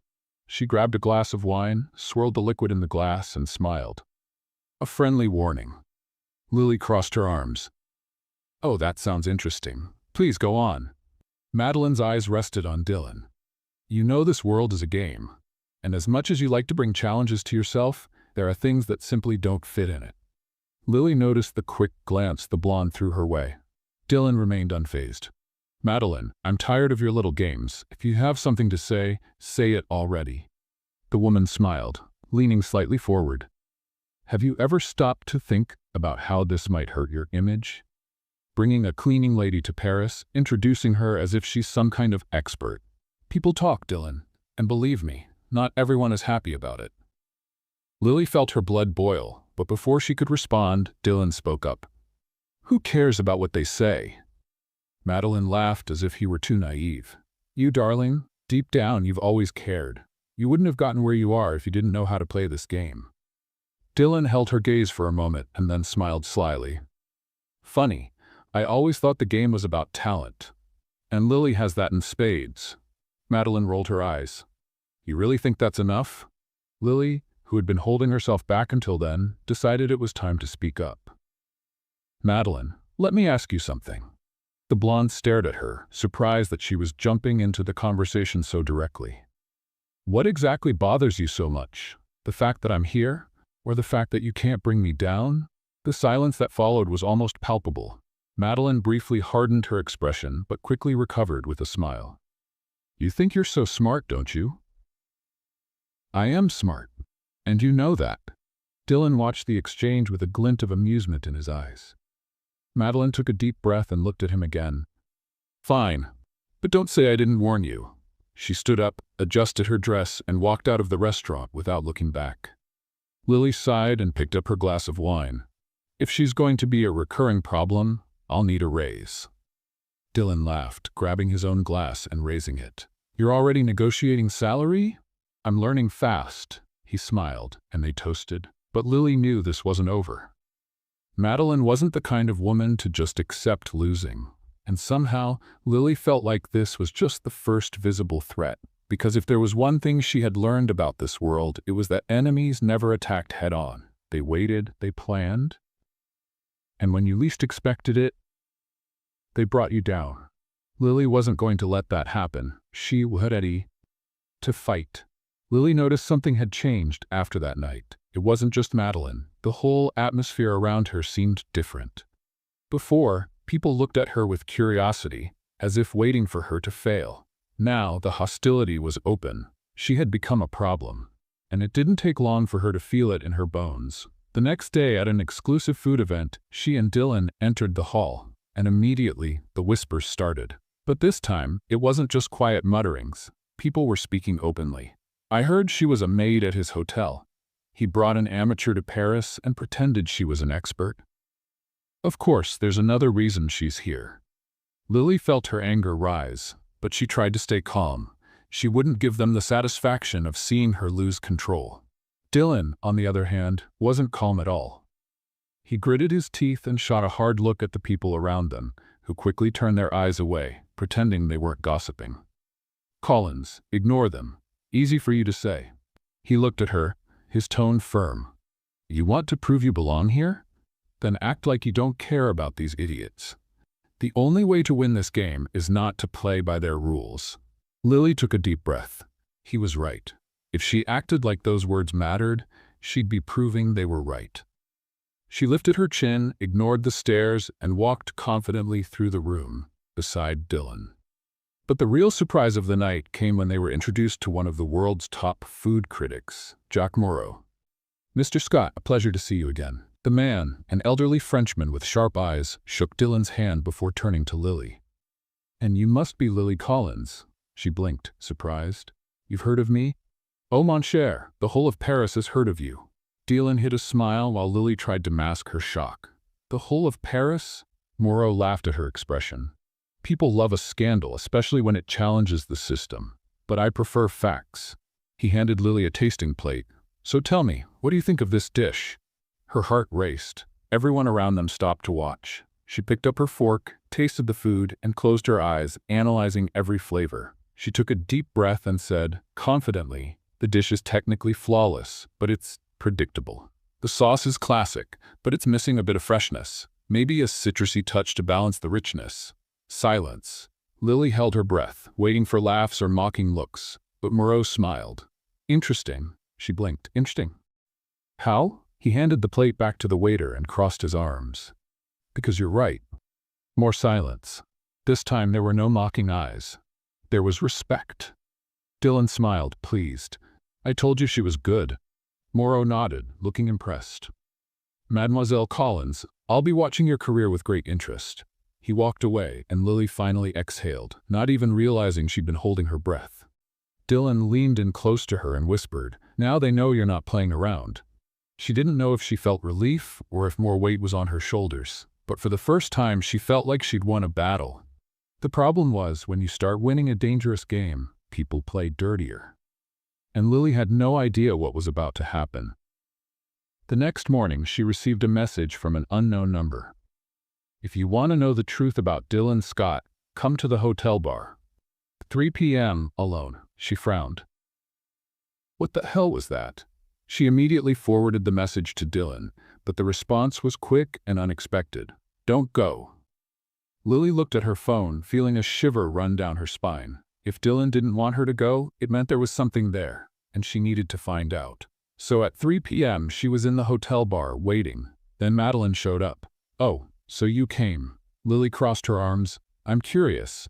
S1: She grabbed a glass of wine, swirled the liquid in the glass, and smiled. A friendly warning. Lily crossed her arms. Oh, that sounds interesting. Please go on. Madeline's eyes rested on Dylan. You know this world is a game, and as much as you like to bring challenges to yourself, there are things that simply don't fit in it. Lily noticed the quick glance the blonde threw her way. Dylan remained unfazed. Madeline, I'm tired of your little games. If you have something to say it already. The woman smiled, leaning slightly forward. Have you ever stopped to think about how this might hurt your image? Bringing a cleaning lady to Paris, introducing her as if she's some kind of expert. People talk, Dylan, and believe me, not everyone is happy about it. Lily felt her blood boil, but before she could respond, Dylan spoke up. Who cares about what they say? Madeline laughed as if he were too naive. You, darling, deep down you've always cared. You wouldn't have gotten where you are if you didn't know how to play this game. Dylan held her gaze for a moment and then smiled slyly. Funny, I always thought the game was about talent. And Lily has that in spades. Madeline rolled her eyes. You really think that's enough? Lily, who had been holding herself back until then, decided it was time to speak up. Madeline, let me ask you something. The blonde stared at her, surprised that she was jumping into the conversation so directly. What exactly bothers you so much? The fact that I'm here? Or the fact that you can't bring me down? The silence that followed was almost palpable. Madeline briefly hardened her expression, but quickly recovered with a smile. You think you're so smart, don't you? I am smart, and you know that. Dylan watched the exchange with a glint of amusement in his eyes. Madeline took a deep breath and looked at him again. Fine, but don't say I didn't warn you. She stood up, adjusted her dress, and walked out of the restaurant without looking back. Lily sighed and picked up her glass of wine. If she's going to be a recurring problem, I'll need a raise. Dylan laughed, grabbing his own glass and raising it. You're already negotiating salary? I'm learning fast. He smiled, and they toasted. But Lily knew this wasn't over. Madeline wasn't the kind of woman to just accept losing. And somehow, Lily felt like this was just the first visible threat. Because if there was one thing she had learned about this world, it was that enemies never attacked head-on. They waited, they planned, and when you least expected it, they brought you down. Lily wasn't going to let that happen. She was ready to fight. Lily noticed something had changed after that night. It wasn't just Madeline. The whole atmosphere around her seemed different. Before, people looked at her with curiosity, as if waiting for her to fail. Now, the hostility was open. She had become a problem. And it didn't take long for her to feel it in her bones. The next day, at an exclusive food event, she and Dylan entered the hall, and immediately, the whispers started. But this time, it wasn't just quiet mutterings. People were speaking openly. I heard she was a maid at his hotel. He brought an amateur to Paris and pretended she was an expert. Of course, there's another reason she's here. Lily felt her anger rise, but she tried to stay calm. She wouldn't give them the satisfaction of seeing her lose control. Dylan, on the other hand, wasn't calm at all. He gritted his teeth and shot a hard look at the people around them, who quickly turned their eyes away, pretending they weren't gossiping. Collins, ignore them. Easy for you to say. He looked at her, his tone firm. You want to prove you belong here? Then act like you don't care about these idiots. The only way to win this game is not to play by their rules. Lily took a deep breath. He was right. If she acted like those words mattered, she'd be proving they were right. She lifted her chin, ignored the stares, and walked confidently through the room, beside Dylan. But the real surprise of the night came when they were introduced to one of the world's top food critics, Jacques Moreau. Mr. Scott, a pleasure to see you again. The man, an elderly Frenchman with sharp eyes, shook Dylan's hand before turning to Lily. And you must be Lily Collins. She blinked, surprised. You've heard of me? Oh, mon cher, the whole of Paris has heard of you. Dylan hid a smile while Lily tried to mask her shock. The whole of Paris? Moreau laughed at her expression. People love a scandal, especially when it challenges the system. But I prefer facts. He handed Lily a tasting plate. So tell me, what do you think of this dish? Her heart raced. Everyone around them stopped to watch. She picked up her fork, tasted the food, and closed her eyes, analyzing every flavor. She took a deep breath and said, confidently, the dish is technically flawless, but it's predictable. The sauce is classic, but it's missing a bit of freshness. Maybe a citrusy touch to balance the richness. Silence. Lily held her breath, waiting for laughs or mocking looks, but Moreau smiled. Interesting, she blinked. Interesting. How? He handed the plate back to the waiter and crossed his arms. Because you're right. More silence. This time there were no mocking eyes. There was respect. Dylan smiled, pleased. I told you she was good. Moreau nodded, looking impressed. Mademoiselle Collins, I'll be watching your career with great interest. He walked away, and Lily finally exhaled, not even realizing she'd been holding her breath. Dylan leaned in close to her and whispered, now they know you're not playing around. She didn't know if she felt relief or if more weight was on her shoulders, but for the first time she felt like she'd won a battle. The problem was, when you start winning a dangerous game, people play dirtier. And Lily had no idea what was about to happen. The next morning, she received a message from an unknown number. If you want to know the truth about Dylan Scott, come to the hotel bar. 3 p.m. alone, she frowned. What the hell was that? She immediately forwarded the message to Dylan, but the response was quick and unexpected. Don't go. Lily looked at her phone, feeling a shiver run down her spine. If Dylan didn't want her to go, it meant there was something there, and she needed to find out. So at 3 p.m. she was in the hotel bar, waiting. Then Madeline showed up. Oh, so you came. Lily crossed her arms. I'm curious.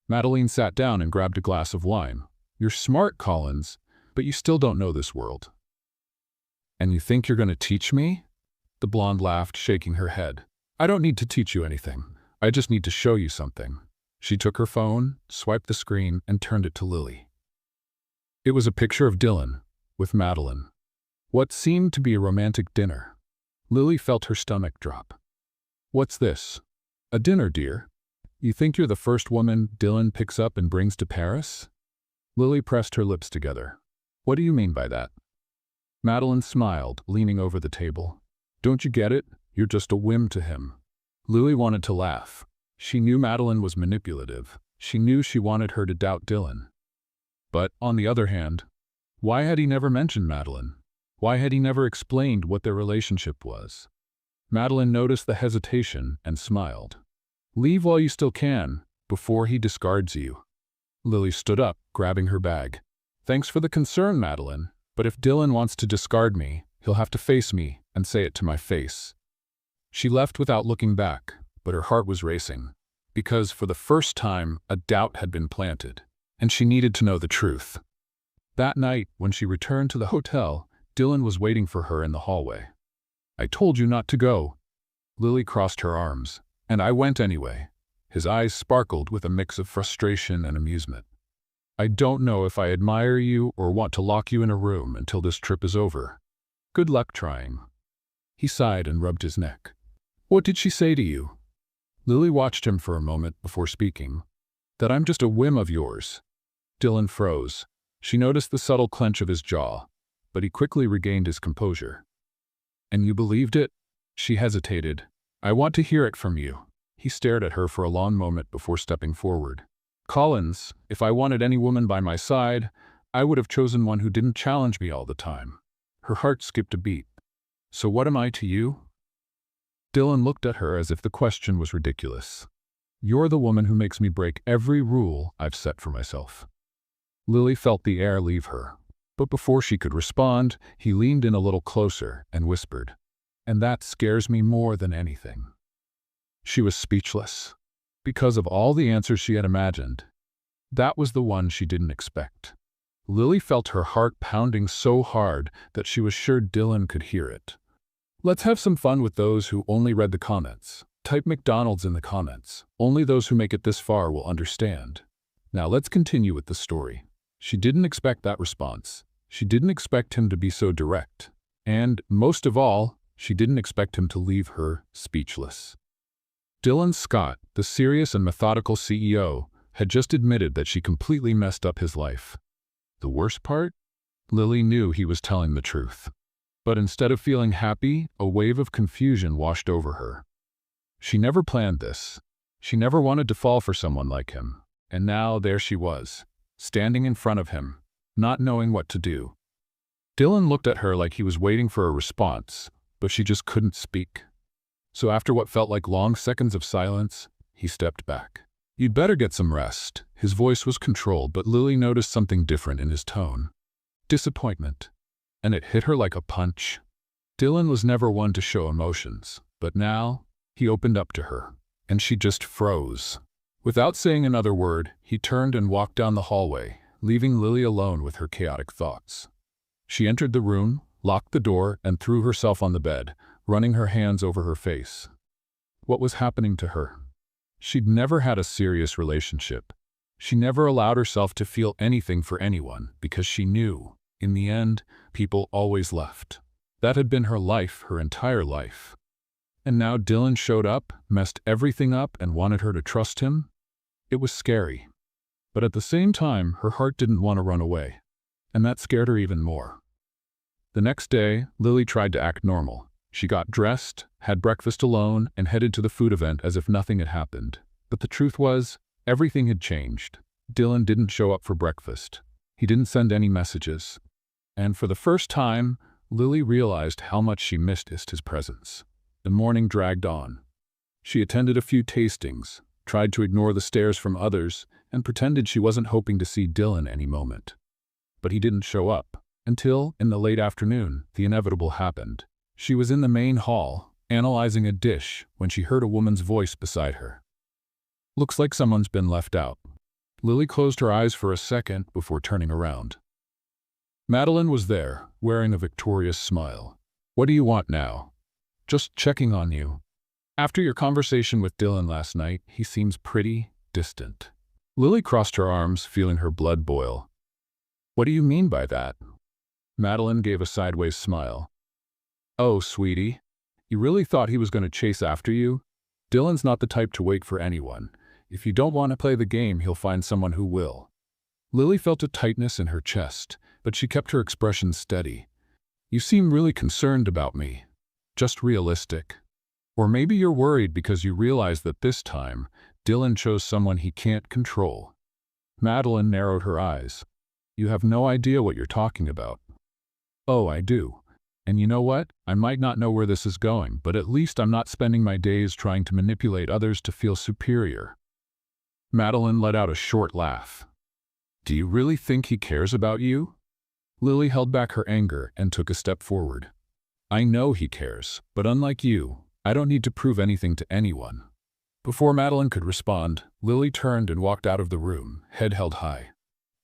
S1: Madeline sat down and grabbed a glass of wine. You're smart, Collins, but you still don't know this world. And you think you're going to teach me? The blonde laughed, shaking her head. I don't need to teach you anything. I just need to show you something. She took her phone, swiped the screen, and turned it to Lily. It was a picture of Dylan, with Madeline. What seemed to be a romantic dinner. Lily felt her stomach drop. What's this? A dinner, dear? You think you're the first woman Dylan picks up and brings to Paris? Lily pressed her lips together. What do you mean by that? Madeline smiled, leaning over the table. Don't you get it? You're just a whim to him. Lily wanted to laugh. She knew Madeline was manipulative. She knew she wanted her to doubt Dylan. But, on the other hand, why had he never mentioned Madeline? Why had he never explained what their relationship was? Madeline noticed the hesitation and smiled. Leave while you still can, before he discards you. Lily stood up, grabbing her bag. Thanks for the concern, Madeline, but if Dylan wants to discard me, he'll have to face me and say it to my face. She left without looking back, but her heart was racing, because for the first time a doubt had been planted, and she needed to know the truth. That night, when she returned to the hotel, Dylan was waiting for her in the hallway. I told you not to go. Lily crossed her arms, and I went anyway. His eyes sparkled with a mix of frustration and amusement. I don't know if I admire you or want to lock you in a room until this trip is over. Good luck trying. He sighed and rubbed his neck. What did she say to you? Lily watched him for a moment before speaking. That I'm just a whim of yours. Dylan froze. She noticed the subtle clench of his jaw, but he quickly regained his composure. And you believed it? She hesitated. I want to hear it from you. He stared at her for a long moment before stepping forward. Collins, if I wanted any woman by my side, I would have chosen one who didn't challenge me all the time. Her heart skipped a beat. So what am I to you? Dylan looked at her as if the question was ridiculous. You're the woman who makes me break every rule I've set for myself. Lily felt the air leave her, but before she could respond, he leaned in a little closer and whispered, and that scares me more than anything. She was speechless. Because of all the answers she had imagined, that was the one she didn't expect. Lily felt her heart pounding so hard that she was sure Dylan could hear it. Let's have some fun with those who only read the comments. Type McDonald's in the comments. Only those who make it this far will understand. Now let's continue with the story. She didn't expect that response. She didn't expect him to be so direct. And, most of all, she didn't expect him to leave her speechless. Dylan Scott, the serious and methodical CEO, had just admitted that she completely messed up his life. The worst part? Lily knew he was telling the truth. But instead of feeling happy, a wave of confusion washed over her. She never planned this. She never wanted to fall for someone like him. And now there she was, standing in front of him, not knowing what to do. Dylan looked at her like he was waiting for a response, but she just couldn't speak. So after what felt like long seconds of silence, he stepped back. "You'd better get some rest." His voice was controlled, but Lily noticed something different in his tone. Disappointment. And it hit her like a punch. Dylan was never one to show emotions, but now he opened up to her, and she just froze. Without saying another word, he turned and walked down the hallway, leaving Lily alone with her chaotic thoughts. She entered the room, locked the door, and threw herself on the bed, running her hands over her face. What was happening to her? She'd never had a serious relationship. She never allowed herself to feel anything for anyone because she knew, in the end, people always left. That had been her life, her entire life. And now Dylan showed up, messed everything up, and wanted her to trust him? It was scary. But at the same time, her heart didn't want to run away. And that scared her even more. The next day, Lily tried to act normal. She got dressed, had breakfast alone, and headed to the food event as if nothing had happened. But the truth was, everything had changed. Dylan didn't show up for breakfast. He didn't send any messages. And for the first time, Lily realized how much she missed his presence. The morning dragged on. She attended a few tastings, tried to ignore the stares from others, and pretended she wasn't hoping to see Dylan any moment. But he didn't show up, until, in the late afternoon, the inevitable happened. She was in the main hall, analyzing a dish, when she heard a woman's voice beside her. "Looks like someone's been left out." Lily closed her eyes for a second before turning around. Madeline was there, wearing a victorious smile. "What do you want now?" "Just checking on you. After your conversation with Dylan last night, he seems pretty distant." Lily crossed her arms, feeling her blood boil. "What do you mean by that?" Madeline gave a sideways smile. "Oh, sweetie, you really thought he was going to chase after you? Dylan's not the type to wait for anyone. If you don't want to play the game, he'll find someone who will." Lily felt a tightness in her chest, but she kept her expression steady. "You seem really concerned about me. Just realistic. Or maybe you're worried because you realize that this time, Dylan chose someone he can't control." Madeline narrowed her eyes. "You have no idea what you're talking about." "Oh, I do. And you know what? I might not know where this is going, but at least I'm not spending my days trying to manipulate others to feel superior." Madeline let out a short laugh. "Do you really think he cares about you?" Lily held back her anger and took a step forward. "I know he cares, but unlike you, I don't need to prove anything to anyone." Before Madeline could respond, Lily turned and walked out of the room, head held high.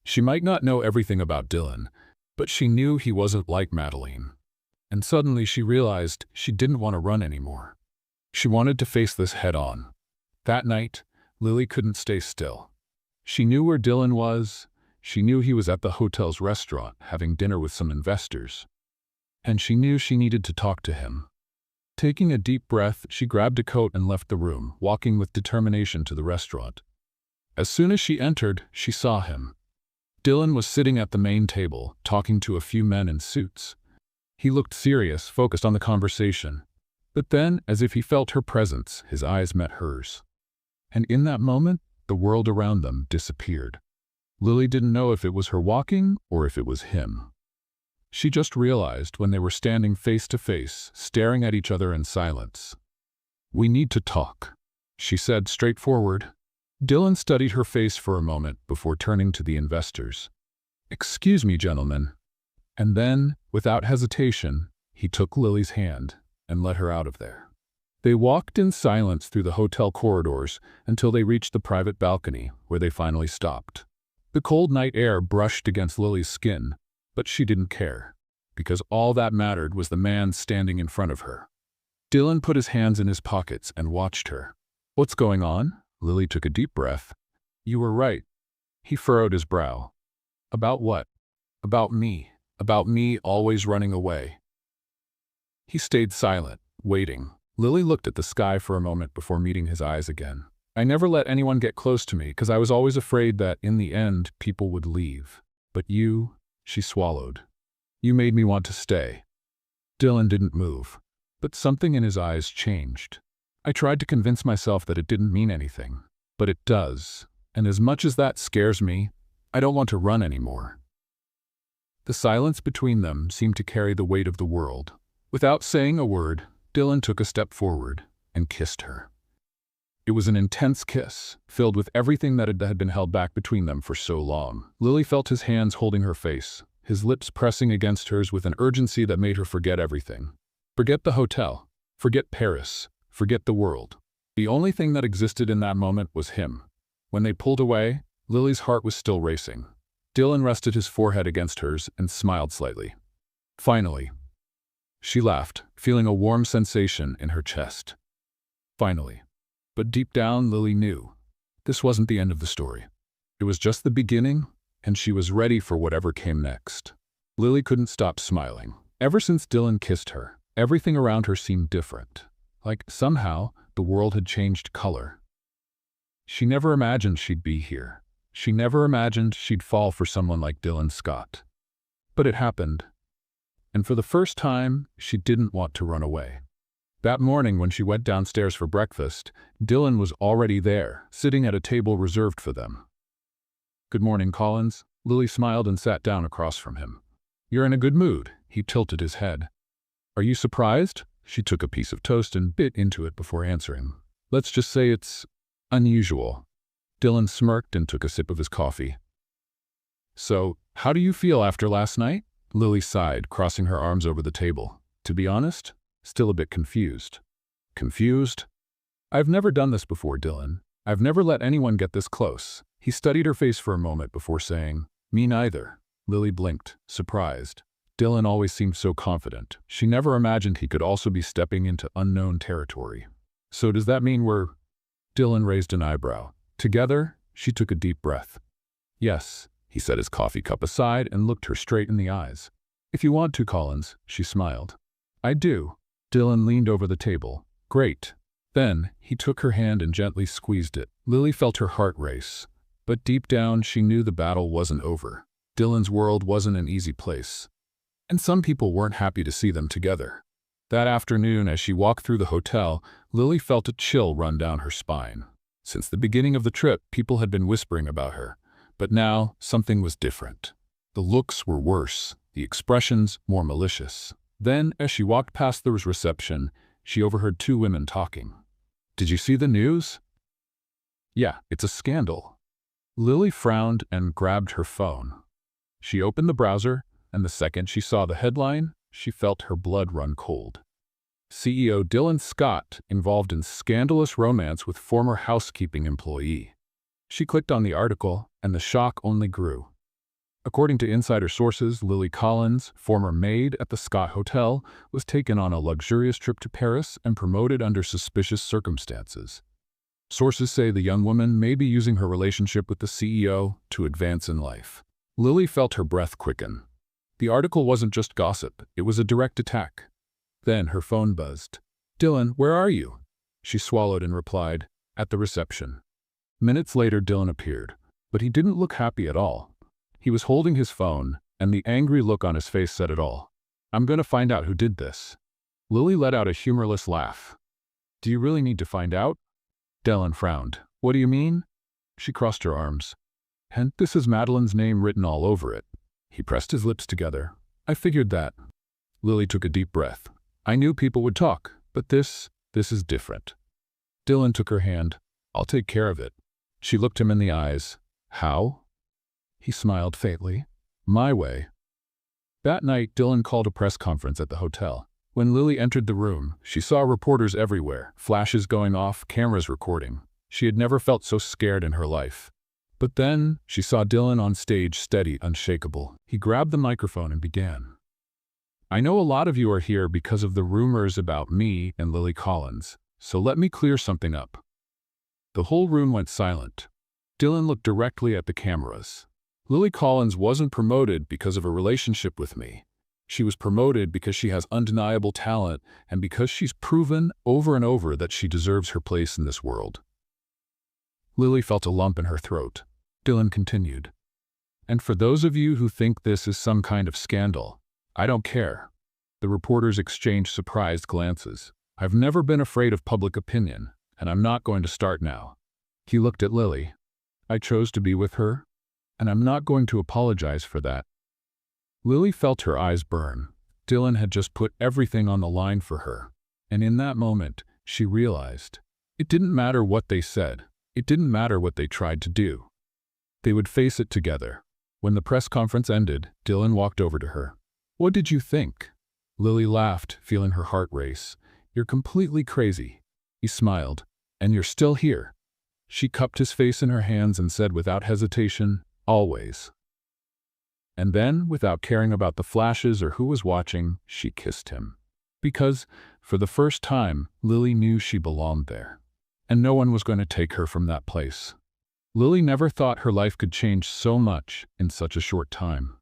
S1: She might not know everything about Dylan, but she knew he wasn't like Madeline. And suddenly she realized she didn't want to run anymore. She wanted to face this head on. That night, Lily couldn't stay still. She knew where Dylan was. She knew he was at the hotel's restaurant having dinner with some investors. And she knew she needed to talk to him. Taking a deep breath, she grabbed a coat and left the room, walking with determination to the restaurant. As soon as she entered, she saw him. Dylan was sitting at the main table, talking to a few men in suits. He looked serious, focused on the conversation. But then, as if he felt her presence, his eyes met hers. And in that moment, the world around them disappeared. Lily didn't know if it was her walking or if it was him. She just realized when they were standing face to face, staring at each other in silence. "We need to talk," she said straightforward. Dylan studied her face for a moment before turning to the investors. "Excuse me, gentlemen." And then, without hesitation, he took Lily's hand and led her out of there. They walked in silence through the hotel corridors until they reached the private balcony, where they finally stopped. The cold night air brushed against Lily's skin, but she didn't care, because all that mattered was the man standing in front of her. Dylan put his hands in his pockets and watched her. "What's going on?" Lily took a deep breath. "You were right." He furrowed his brow. "About what?" "About me. About me always running away." He stayed silent, waiting. Lily looked at the sky for a moment before meeting his eyes again. "I never let anyone get close to me because I was always afraid that, in the end, people would leave. But you," she swallowed, "you made me want to stay." Dylan didn't move, but something in his eyes changed. "I tried to convince myself that it didn't mean anything, but it does. And as much as that scares me, I don't want to run anymore." The silence between them seemed to carry the weight of the world. Without saying a word, Dylan took a step forward. and kissed her. It was an intense kiss, filled with everything that had been held back between them for so long. Lily felt his hands holding her face, his lips pressing against hers with an urgency that made her forget everything. Forget the hotel. Forget Paris. Forget the world. The only thing that existed in that moment was him. When they pulled away, Lily's heart was still racing. Dylan rested his forehead against hers and smiled slightly. Finally. She laughed, feeling a warm sensation in her chest. Finally. But deep down, Lily knew. This wasn't the end of the story. It was just the beginning, and she was ready for whatever came next. Lily couldn't stop smiling. Ever since Dylan kissed her, everything around her seemed different. Like, somehow, the world had changed color. She never imagined she'd be here. She never imagined she'd fall for someone like Dylan Scott. But it happened. And for the first time, she didn't want to run away. That morning when she went downstairs for breakfast, Dylan was already there, sitting at a table reserved for them. "Good morning, Collins." Lily smiled and sat down across from him. "You're in a good mood." He tilted his head. "Are you surprised?" She took a piece of toast and bit into it before answering. "Let's just say it's unusual." Dylan smirked and took a sip of his coffee. "So, how do you feel after last night?" Lily sighed, crossing her arms over the table. "To be honest, still a bit confused." "Confused? I've never done this before, Dylan. I've never let anyone get this close." He studied her face for a moment before saying, "Me neither." Lily blinked, surprised. Dylan always seemed so confident. She never imagined he could also be stepping into unknown territory. "So does that mean we're—" Dylan raised an eyebrow. Together, she took a deep breath. "Yes," he set his coffee cup aside and looked her straight in the eyes. "If you want to, Collins," she smiled. "I do." Dylan leaned over the table. "Great." Then, he took her hand and gently squeezed it. Lily felt her heart race. But deep down, she knew the battle wasn't over. Dylan's world wasn't an easy place. And some people weren't happy to see them together. That afternoon, as she walked through the hotel, Lily felt a chill run down her spine. Since the beginning of the trip, people had been whispering about her. But now, something was different. The looks were worse, the expressions more malicious. Then, as she walked past the reception, she overheard two women talking. "Did you see the news?" "Yeah, it's a scandal." Lily frowned and grabbed her phone. She opened the browser, and the second she saw the headline, she felt her blood run cold. CEO Dylan Scott involved in scandalous romance with former housekeeping employee. She clicked on the article, and the shock only grew. According to insider sources, Lily Collins, former maid at the Scott Hotel, was taken on a luxurious trip to Paris and promoted under suspicious circumstances. Sources say the young woman may be using her relationship with the CEO to advance in life. Lily felt her breath quicken. The article wasn't just gossip, it was a direct attack. Then her phone buzzed. "Dylan, where are you?" She swallowed and replied, "At the reception." Minutes later, Dylan appeared, but he didn't look happy at all. He was holding his phone, and the angry look on his face said it all. "I'm going to find out who did this." Lily let out a humorless laugh. "Do you really need to find out?" Dylan frowned. "What do you mean?" She crossed her arms. "And this is Madeline's name written all over it." He pressed his lips together. "I figured that." Lily took a deep breath. "I knew people would talk, but this is different." Dylan took her hand. "I'll take care of it." She looked him in the eyes. "How?" He smiled faintly. "My way." That night, Dylan called a press conference at the hotel. When Lily entered the room, she saw reporters everywhere, flashes going off, cameras recording. She had never felt so scared in her life. But then, she saw Dylan on stage, steady, unshakable. He grabbed the microphone and began. "I know a lot of you are here because of the rumors about me and Lily Collins, so let me clear something up." The whole room went silent. Dylan looked directly at the cameras. "Lily Collins wasn't promoted because of a relationship with me. She was promoted because she has undeniable talent and because she's proven over and over that she deserves her place in this world." Lily felt a lump in her throat. Dylan continued. "And for those of you who think this is some kind of scandal, I don't care." The reporters exchanged surprised glances. "I've never been afraid of public opinion, and I'm not going to start now." He looked at Lily. "I chose to be with her, and I'm not going to apologize for that." Lily felt her eyes burn. Dylan had just put everything on the line for her, and in that moment, she realized. It didn't matter what they said. It didn't matter what they tried to do. They would face it together. When the press conference ended, Dylan walked over to her. "What did you think?" Lily laughed, feeling her heart race. "You're completely crazy." He smiled. "And you're still here." She cupped his face in her hands and said without hesitation, "Always." And then, without caring about the flashes or who was watching, she kissed him. Because, for the first time, Lily knew she belonged there. And no one was going to take her from that place. Lily never thought her life could change so much in such a short time.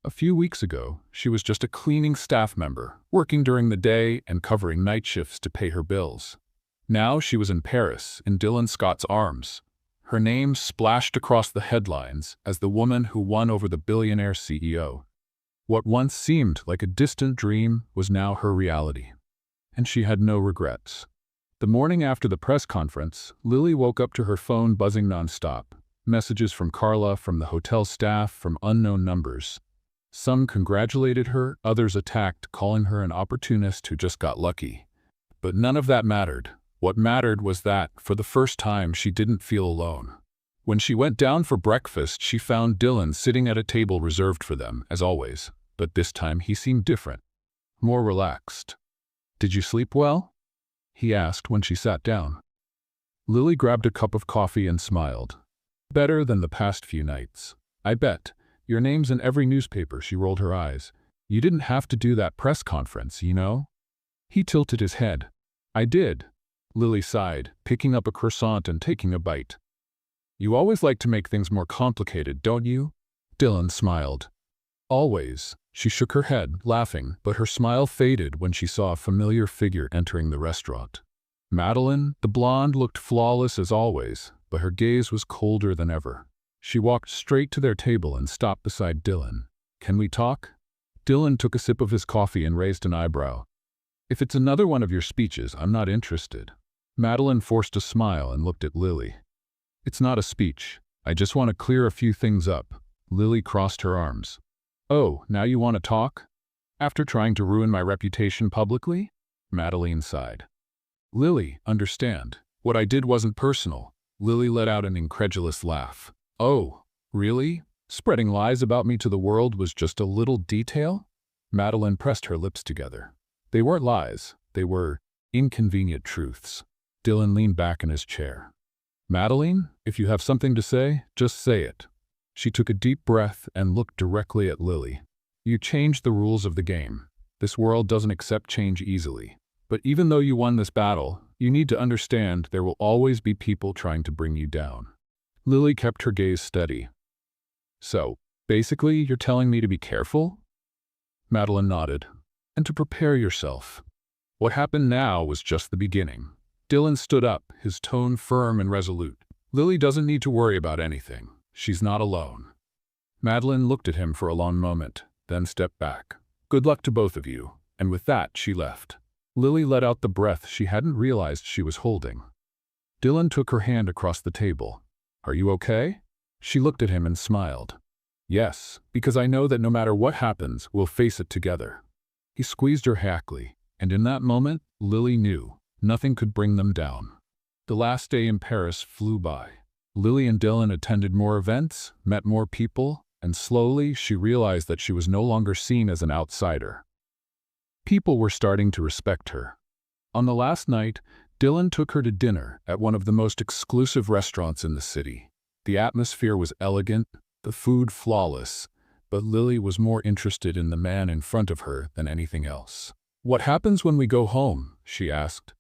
S1: A few weeks ago, she was just a cleaning staff member, working during the day and covering night shifts to pay her bills. Now she was in Paris, in Dylan Scott's arms. Her name splashed across the headlines as the woman who won over the billionaire CEO. What once seemed like a distant dream was now her reality. And she had no regrets. The morning after the press conference, Lily woke up to her phone buzzing nonstop. Messages from Carla, from the hotel staff, from unknown numbers. Some congratulated her, others attacked, calling her an opportunist who just got lucky. But none of that mattered. What mattered was that, for the first time, she didn't feel alone. When she went down for breakfast, she found Dylan sitting at a table reserved for them, as always. But this time he seemed different. More relaxed. "Did you sleep well?" he asked when she sat down. Lily grabbed a cup of coffee and smiled. "Better than the past few nights. I bet. Your name's in every newspaper." She rolled her eyes. "You didn't have to do that press conference, you know?" He tilted his head. "I did." Lily sighed, picking up a croissant and taking a bite. "You always like to make things more complicated, don't you?" Dylan smiled. "Always." She shook her head, laughing, but her smile faded when she saw a familiar figure entering the restaurant. Madeline, the blonde, looked flawless as always, but her gaze was colder than ever. She walked straight to their table and stopped beside Dylan. "Can we talk?" Dylan took a sip of his coffee and raised an eyebrow. "If it's another one of your speeches, I'm not interested." Madeline forced a smile and looked at Lily. "It's not a speech. I just want to clear a few things up." Lily crossed her arms. "Oh, now you want to talk? After trying to ruin my reputation publicly?" Madeline sighed. "Lily, understand. What I did wasn't personal." Lily let out an incredulous laugh. "Oh, really? Spreading lies about me to the world was just a little detail?" Madeline pressed her lips together. They weren't lies. They were inconvenient truths. Dylan leaned back in his chair. "Madeline, if you have something to say, just say it." She took a deep breath and looked directly at Lily. "You changed the rules of the game. This world doesn't accept change easily. But even though you won this battle, you need to understand there will always be people trying to bring you down." Lily kept her gaze steady. "So, basically, you're telling me to be careful?" Madeline nodded. "And to prepare yourself." What happened now was just the beginning. Dylan stood up, his tone firm and resolute. "Lily doesn't need to worry about anything. She's not alone." Madeline looked at him for a long moment, then stepped back. "Good luck to both of you." And with that, she left. Lily let out the breath she hadn't realized she was holding. Dylan took her hand across the table. "Are you okay?" She looked at him and smiled. "Yes, because I know that no matter what happens, we'll face it together." He squeezed her hackly, and in that moment, Lily knew nothing could bring them down. The last day in Paris flew by. Lily and Dylan attended more events, met more people, and slowly she realized that she was no longer seen as an outsider. People were starting to respect her. On the last night, Dylan took her to dinner at one of the most exclusive restaurants in the city. The atmosphere was elegant, the food flawless, but Lily was more interested in the man in front of her than anything else. "What happens when we go home?" she asked.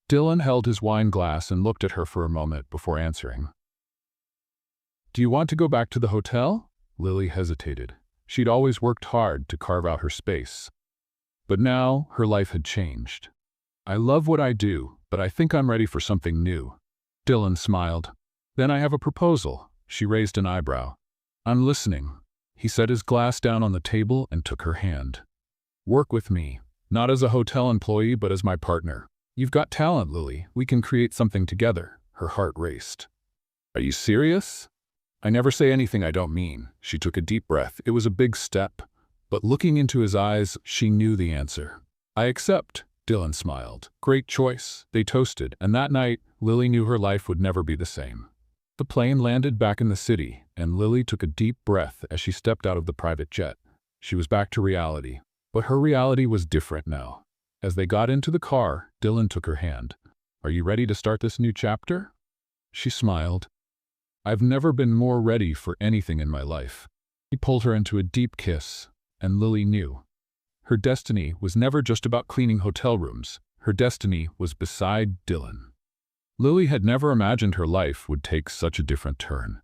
S1: Dylan held his wine glass and looked at her for a moment before answering. "Do you want to go back to the hotel?" Lily hesitated. She'd always worked hard to carve out her space. But now, her life had changed. "I love what I do, but I think I'm ready for something new." Dylan smiled. "Then I have a proposal." She raised an eyebrow. "I'm listening." He set his glass down on the table and took her hand. "Work with me, not as a hotel employee, but as my partner. You've got talent, Lily. We can create something together." Her heart raced. "Are you serious?" "I never say anything I don't mean." She took a deep breath. It was a big step, but looking into his eyes, she knew the answer. "I accept." Dylan smiled. Great choice. They toasted, and that night, Lily knew her life would never be the same. The plane landed back in the city, and Lily took a deep breath as she stepped out of the private jet. She was back to reality. But her reality was different now. As they got into the car, Dylan took her hand. Are you ready to start this new chapter? She smiled. I've never been more ready for anything in my life. He pulled her into a deep kiss, and Lily knew. Her destiny was never just about cleaning hotel rooms. Her destiny was beside Dylan. Lily had never imagined her life would take such a different turn.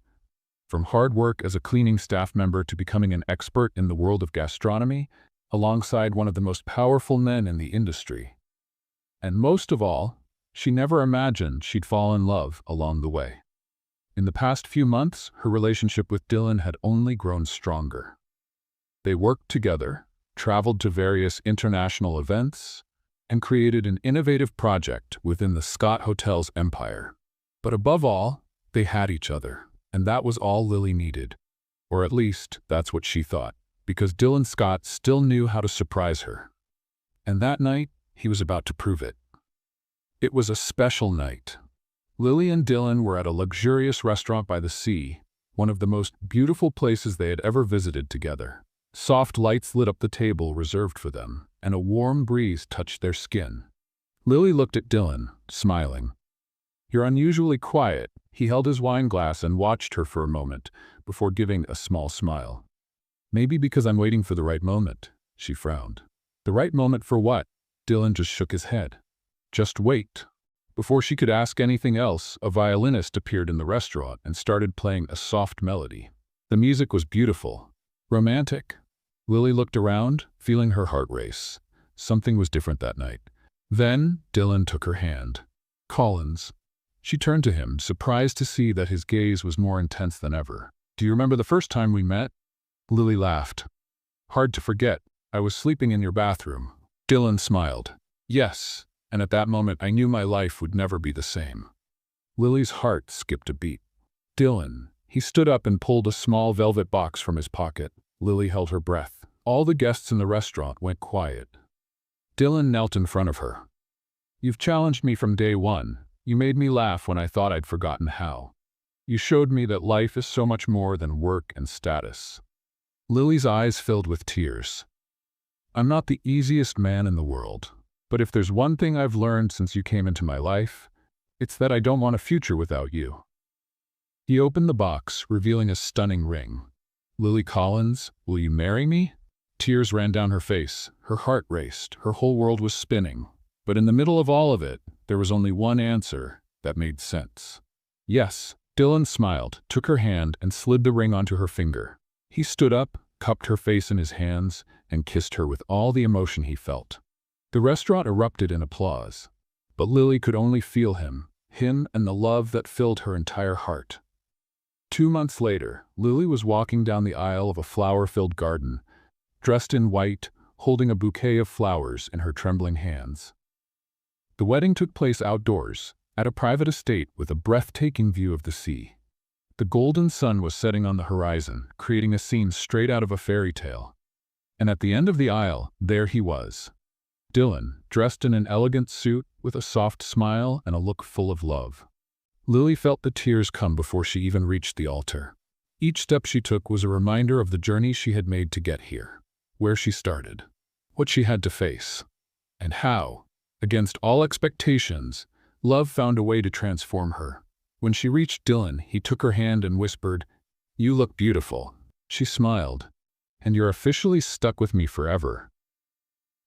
S1: From hard work as a cleaning staff member to becoming an expert in the world of gastronomy, alongside one of the most powerful men in the industry. And most of all, she never imagined she'd fall in love along the way. In the past few months, her relationship with Dylan had only grown stronger. They worked together, traveled to various international events, and created an innovative project within the Scott Hotel's empire. But above all, they had each other, and that was all Lily needed. Or at least, that's what she thought, because Dylan Scott still knew how to surprise her. And that night, he was about to prove it. It was a special night. Lily and Dylan were at a luxurious restaurant by the sea, one of the most beautiful places they had ever visited together. Soft lights lit up the table reserved for them, and a warm breeze touched their skin. Lily looked at Dylan, smiling. You're unusually quiet. He held his wine glass and watched her for a moment, before giving a small smile. Maybe because I'm waiting for the right moment, she frowned. The right moment for what? Dylan just shook his head. Just wait. Before she could ask anything else, a violinist appeared in the restaurant and started playing a soft melody. The music was beautiful, romantic. Lily looked around, feeling her heart race. Something was different that night. Then, Dylan took her hand. Collins. She turned to him, surprised to see that his gaze was more intense than ever. Do you remember the first time we met? Lily laughed. Hard to forget. I was sleeping in your bathroom. Dylan smiled. Yes, and at that moment I knew my life would never be the same. Lily's heart skipped a beat. Dylan. He stood up and pulled a small velvet box from his pocket. Lily held her breath. All the guests in the restaurant went quiet. Dylan knelt in front of her. You've challenged me from day one. You made me laugh when I thought I'd forgotten how. You showed me that life is so much more than work and status. Lily's eyes filled with tears. I'm not the easiest man in the world, but if there's one thing I've learned since you came into my life, it's that I don't want a future without you. He opened the box, revealing a stunning ring. Lily Collins, will you marry me? Tears ran down her face. Her heart raced. Her whole world was spinning. But in the middle of all of it, there was only one answer that made sense. Yes. Dylan smiled, took her hand, and slid the ring onto her finger. He stood up, cupped her face in his hands, and kissed her with all the emotion he felt. The restaurant erupted in applause. But Lily could only feel him and the love that filled her entire heart. 2 months later, Lily was walking down the aisle of a flower-filled garden, dressed in white, holding a bouquet of flowers in her trembling hands. The wedding took place outdoors, at a private estate with a breathtaking view of the sea. The golden sun was setting on the horizon, creating a scene straight out of a fairy tale. And at the end of the aisle, there he was. Dylan, dressed in an elegant suit, with a soft smile and a look full of love. Lily felt the tears come before she even reached the altar. Each step she took was a reminder of the journey she had made to get here, where she started, what she had to face, and how, against all expectations, love found a way to transform her. When she reached Dylan, he took her hand and whispered, "You look beautiful." She smiled, "And you're officially stuck with me forever."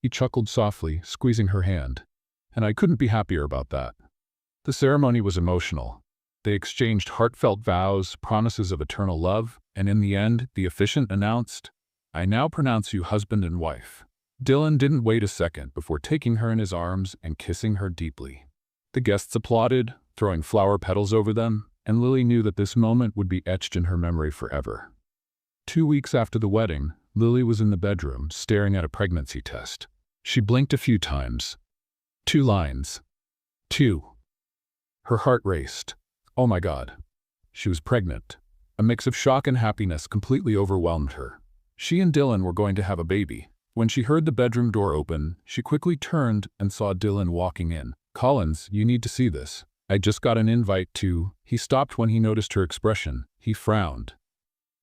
S1: He chuckled softly, squeezing her hand, and I couldn't be happier about that. The ceremony was emotional. They exchanged heartfelt vows, promises of eternal love, and in the end, the officiant announced, "I now pronounce you husband and wife." Dylan didn't wait a second before taking her in his arms and kissing her deeply. The guests applauded, throwing flower petals over them, and Lily knew that this moment would be etched in her memory forever. 2 weeks after the wedding, Lily was in the bedroom, staring at a pregnancy test. She blinked a few times. 2 lines. 2. Her heart raced. Oh my God. She was pregnant. A mix of shock and happiness completely overwhelmed her. She and Dylan were going to have a baby. When she heard the bedroom door open, she quickly turned and saw Dylan walking in. "Collins, you need to see this. I just got an invite to—" He stopped when he noticed her expression. He frowned.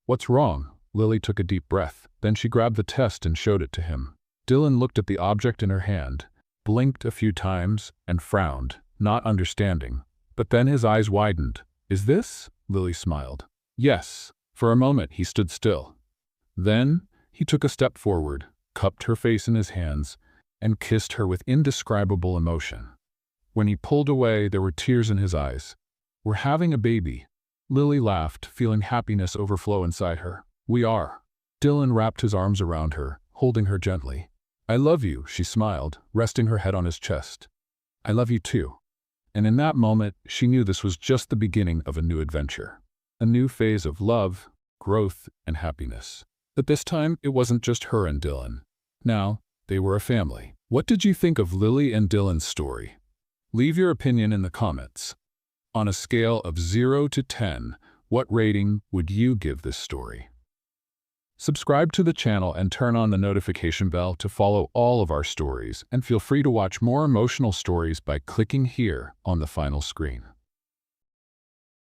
S1: "What's wrong?" Lily took a deep breath. Then she grabbed the test and showed it to him. Dylan looked at the object in her hand, blinked a few times, and frowned, not understanding. But then his eyes widened. "Is this?" Lily smiled. "Yes." For a moment he stood still. Then he took a step forward, cupped her face in his hands, and kissed her with indescribable emotion. When he pulled away, there were tears in his eyes. "We're having a baby." Lily laughed, feeling happiness overflow inside her. "We are." Dylan wrapped his arms around her, holding her gently. "I love you," she smiled, resting her head on his chest. "I love you too." And in that moment, she knew this was just the beginning of a new adventure. A new phase of love, growth, and happiness. But this time, it wasn't just her and Dylan. Now, they were a family. What did you think of Lily and Dylan's story? Leave your opinion in the comments. On a scale of 0 to 10, what rating would you give this story? Subscribe to the channel and turn on the notification bell to follow all of our stories, and feel free to watch more emotional stories by clicking here on the final screen.